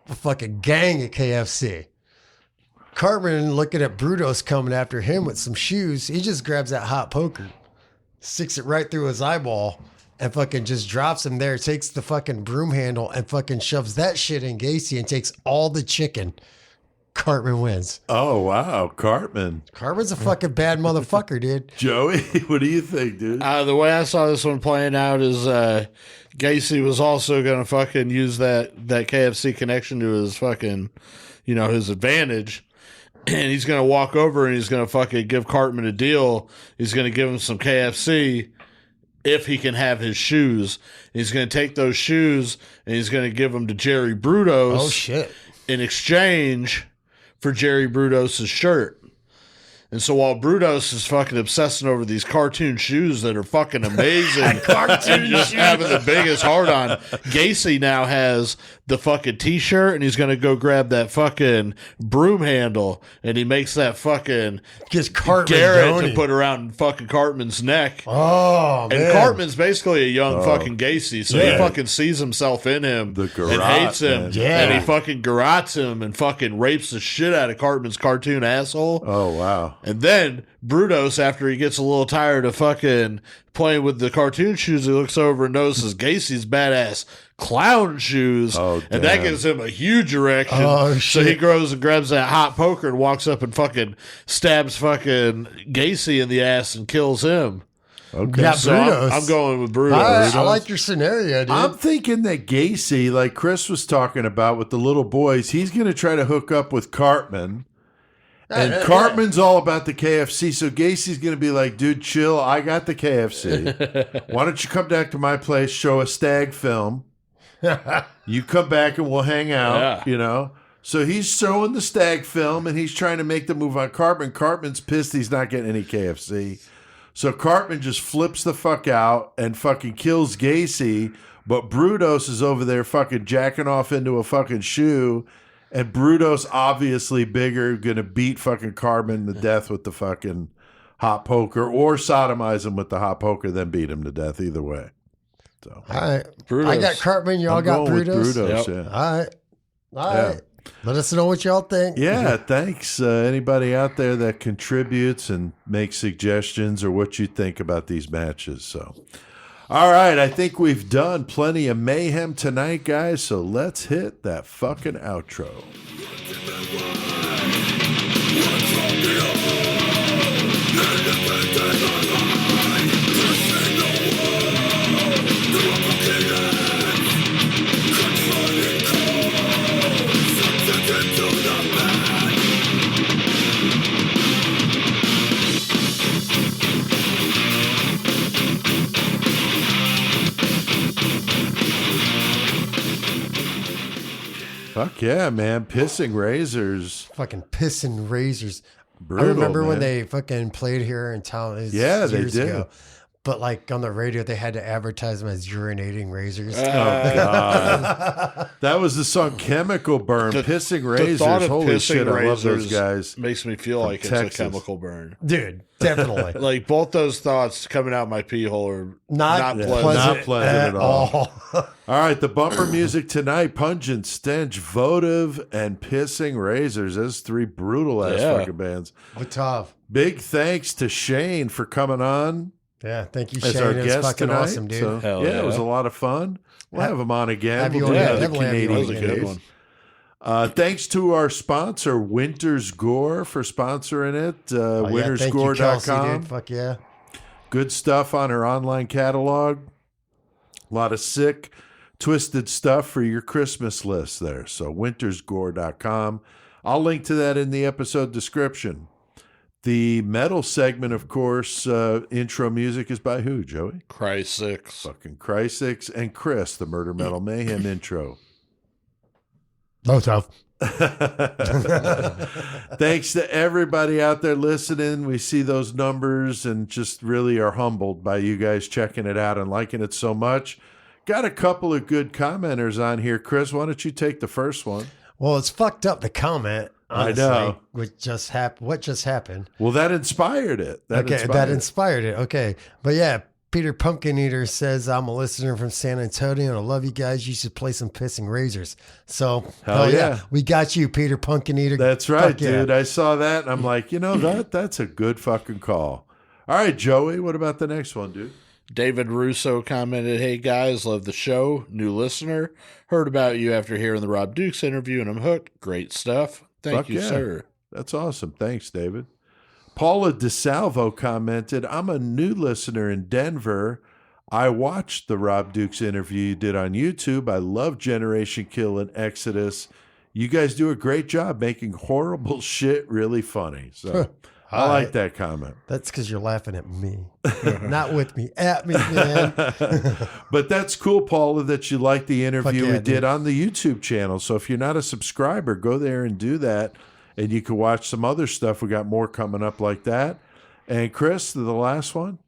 A fucking gang of KFC. Cartman looking at Brutus coming after him with some shoes. He just grabs that hot poker, sticks it right through his eyeball, and fucking just drops him there. Takes the fucking broom handle and fucking shoves that shit in Gacy and takes all the chicken. Cartman wins. Oh, wow. Cartman. Cartman's a fucking bad motherfucker, dude. Joey, what do you think, dude? The way I saw this one playing out is Gacy was also going to fucking use that KFC connection to his fucking, his advantage. And he's going to walk over and he's going to fucking give Cartman a deal. He's going to give him some KFC if he can have his shoes. He's going to take those shoes and he's going to give them to Jerry Brutos. Oh, shit. In exchange for Jerry Brutos' shirt. And so while Brutos is fucking obsessing over these cartoon shoes that are fucking amazing and just having the biggest heart on, Gacy now has the fucking t-shirt and he's going to go grab that fucking broom handle and he makes that fucking Just Cartman Garrett to Doney. put around fucking Cartman's neck. Oh, man. And Cartman's basically a young fucking Gacy, so he Yeah. fucking sees himself in him The and garrote, hates him. man. Yeah. And he fucking garrots him and fucking rapes the shit out of Cartman's cartoon asshole. Oh, wow. And then Brutos, after he gets a little tired of fucking playing with the cartoon shoes, he looks over and notices Gacy's badass clown shoes. Oh, and that damn. gives him a huge erection. Oh, so he shit. goes and grabs that hot poker and walks up and fucking stabs fucking Gacy in the ass and kills him. Okay. Yeah, So Brutos. I'm going with Brutos. All right, I like your scenario, dude. I'm thinking that Gacy, like Chris was talking about with the little boys, he's going to try to hook up with Cartman. And Cartman's all about the KFC. So Gacy's going to be like, dude, chill. I got the KFC. Why don't you come back to my place, show a stag film? You come back and we'll hang out, Yeah. So he's showing the stag film and he's trying to make the move on Cartman. Cartman's pissed he's not getting any KFC. So Cartman just flips the fuck out and fucking kills Gacy. But Brutos is over there fucking jacking off into a fucking shoe. And Brutos, obviously bigger, gonna beat fucking Cartman to death with the fucking hot poker, or sodomize him with the hot poker, then beat him to death. Either way. So All right. Brutos. I got Cartman. Y'all I'm got going with Brutus. Brutos, Yep. yeah. All right. All Yeah. right. Let us know what y'all think. Yeah, thanks. Anybody out there that contributes and makes suggestions or what you think about these matches. So, all right, I think we've done plenty of mayhem tonight, guys. So let's hit that fucking outro. Fuck yeah, man. Pissing Razors. Fucking pissing razors. Brutal, I remember man. when they fucking played here in town. It was Yeah, they years did. ago. But like on the radio, they had to advertise them as urinating razors. Oh, God. That was the song Chemical Burn. Pissing The Razors. thought of Holy pissing shit, I love those razors guys. makes me feel From like it's Texas. a chemical burn. Dude, definitely. Like both those thoughts coming out my pee hole are Not, not pleasant, pleasant. Not pleasant at all. All right, the bumper music tonight, Pungent Stench, Votive, and Pissing Razors. Those three brutal-ass Yeah. fucking bands. What tough. Big thanks to Shane for coming on Yeah, thank you, as Shane. our It was guest fucking tonight. awesome, dude. So, Hell yeah, it was yeah. a lot of fun. We'll have him on again. have you We'll on do again. another Definitely have you That on was a again. good case. one. Thanks to our sponsor, Winter's Gore, for sponsoring it. Oh, yeah, thank you, Kelsey, wintersgore.com. dude. Fuck yeah. Good stuff on her online catalog. A lot of sick, twisted stuff for your Christmas list there. So wintersgore.com. I'll link to that in the episode description. The metal segment, of course, intro music is by who, Joey? Christ 6. Fucking Cry6 and Chris, the Murder Metal Mayhem intro. No tough. Thanks to everybody out there listening. We see those numbers and just really are humbled by you guys checking it out and liking it so much. Got a couple of good commenters on here. Chris, why don't you take the first one? Well, it's fucked up the comment. Honestly, I know. What just happened? Well, that inspired it. That inspired it. Okay. But yeah, Peter Pumpkin Eater says, I'm a listener from San Antonio and I love you guys. You should play some Pissing Razors. So, Hell yeah. We got you, Peter Pumpkin Eater. That's right, Fuck yeah. dude. I saw that and I'm like, that's a good fucking call. All right, Joey, what about the next one, dude? David Russo commented, "Hey guys, love the show. New listener. Heard about you after hearing the Rob Dukes interview and I'm hooked. Great stuff. Thank Fuck you, yeah. sir." That's awesome. Thanks, David. Paula DeSalvo commented, I'm a new listener in Denver. I watched the Rob Dukes interview you did on YouTube. I love Generation Kill and Exodus. You guys do a great job making horrible shit really funny. So I like that comment. That's because you're laughing at me, not with me. At me, man. But that's cool, Paula, that you like the interview Fuck yeah, we did on the YouTube channel. So if you're not a subscriber, go there and do that. And you can watch some other stuff. We got more coming up like that. And Chris, the last one.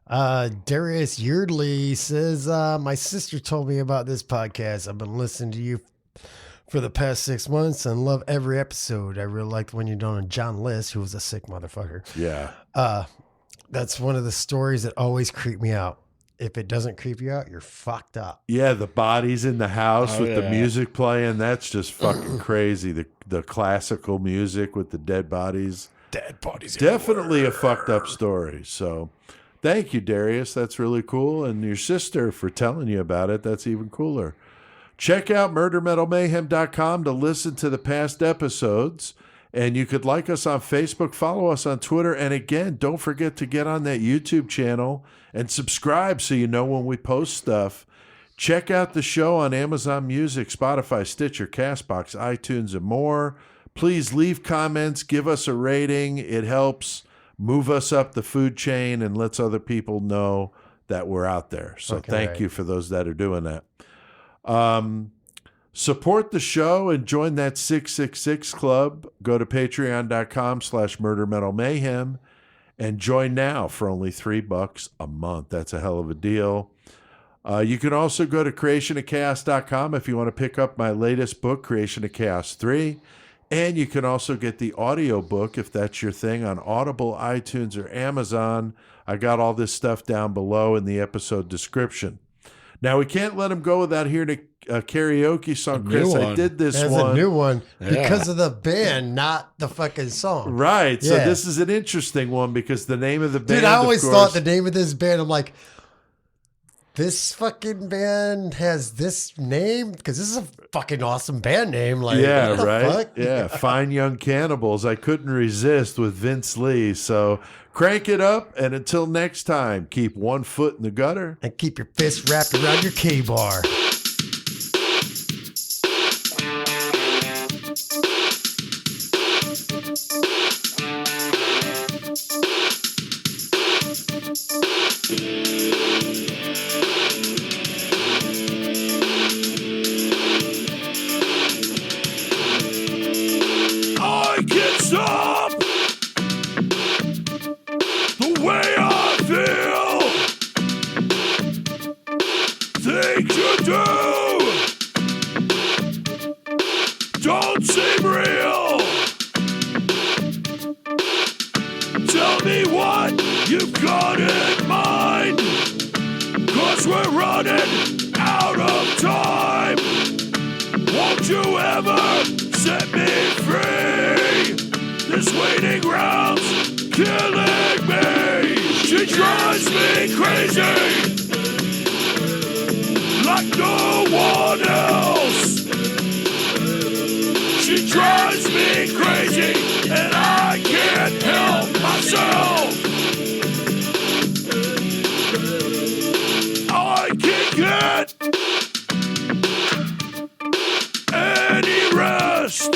Darius Yeardley says, my sister told me about this podcast. I've been listening to you for the past 6 months and love every episode. I really liked when you're done on John List, who was a sick motherfucker. Yeah. That's one of the stories that always creep me out. If it doesn't creep you out, you're fucked up. Yeah, the bodies in the house with the yeah. music playing, that's just fucking crazy. The classical music with the dead bodies. Dead bodies. Definitely a fucked up story. So thank you, Darius. That's really cool. And your sister for telling you about it. That's even cooler. Check out murdermetalmayhem.com to listen to the past episodes. And you could like us on Facebook, follow us on Twitter. And again, don't forget to get on that YouTube channel and subscribe so you know when we post stuff. Check out the show on Amazon Music, Spotify, Stitcher, CastBox, iTunes, and more. Please leave comments, give us a rating. It helps move us up the food chain and lets other people know that we're out there. So thank you for those that are doing that. Support the show and join that 666 club. Go to patreon.com/murdermetalmayhem and join now for only $3 a month. That's a hell of a deal. You can also go to creationofchaos.com if you want to pick up my latest book, Creation of Chaos 3. And you can also get the audio book if that's your thing on Audible, iTunes, or Amazon. I got all this stuff down below in the episode description. Now, we can't let him go without hearing a karaoke song, Chris. I did this That's one. a new one because of the band, not the fucking song. Right. So Yeah. this is an interesting one because the name of the band, Dude, I always of course, thought the name of this band, I'm like, this fucking band has this name? Because this is a fucking awesome band name. Like, yeah, what the right. fuck? Yeah, Fine Young Cannibals. I couldn't resist with Vince Lee. So crank it up, and until next time, keep one foot in the gutter. And keep your fist wrapped around your K-bar. I can't stop the way I feel. Things you do don't seem real. Tell me what you've got in mind, 'cause we're running out of time. Won't you ever set me free? This waiting round's killing me. She drives me crazy like no one else. She drives me crazy and I can't help myself. I can't get any rest.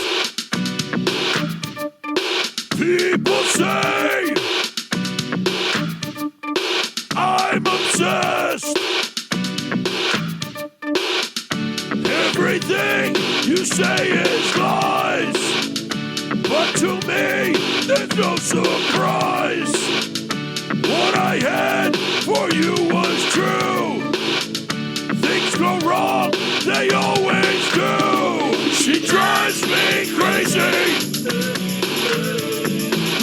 People say I'm obsessed. Everything you say is lies, but to me there's no surprise. What I had for you was true. Things go wrong, they always do. She drives me crazy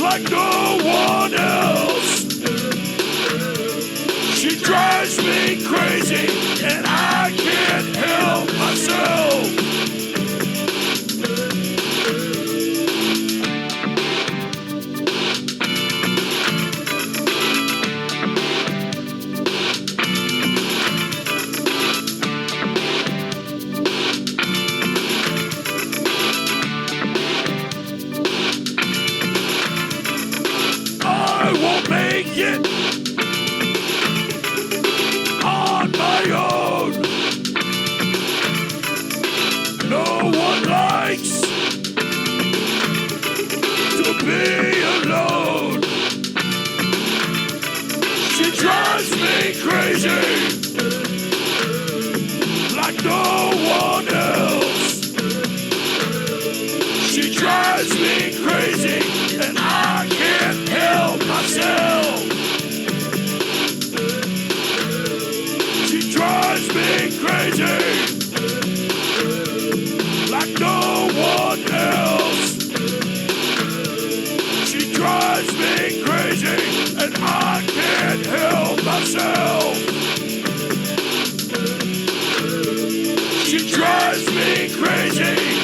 like no one else. She drives me crazy, and I can't help myself. She drives me crazy, like no one else. She drives me crazy, and I can't help myself. She drives me crazy.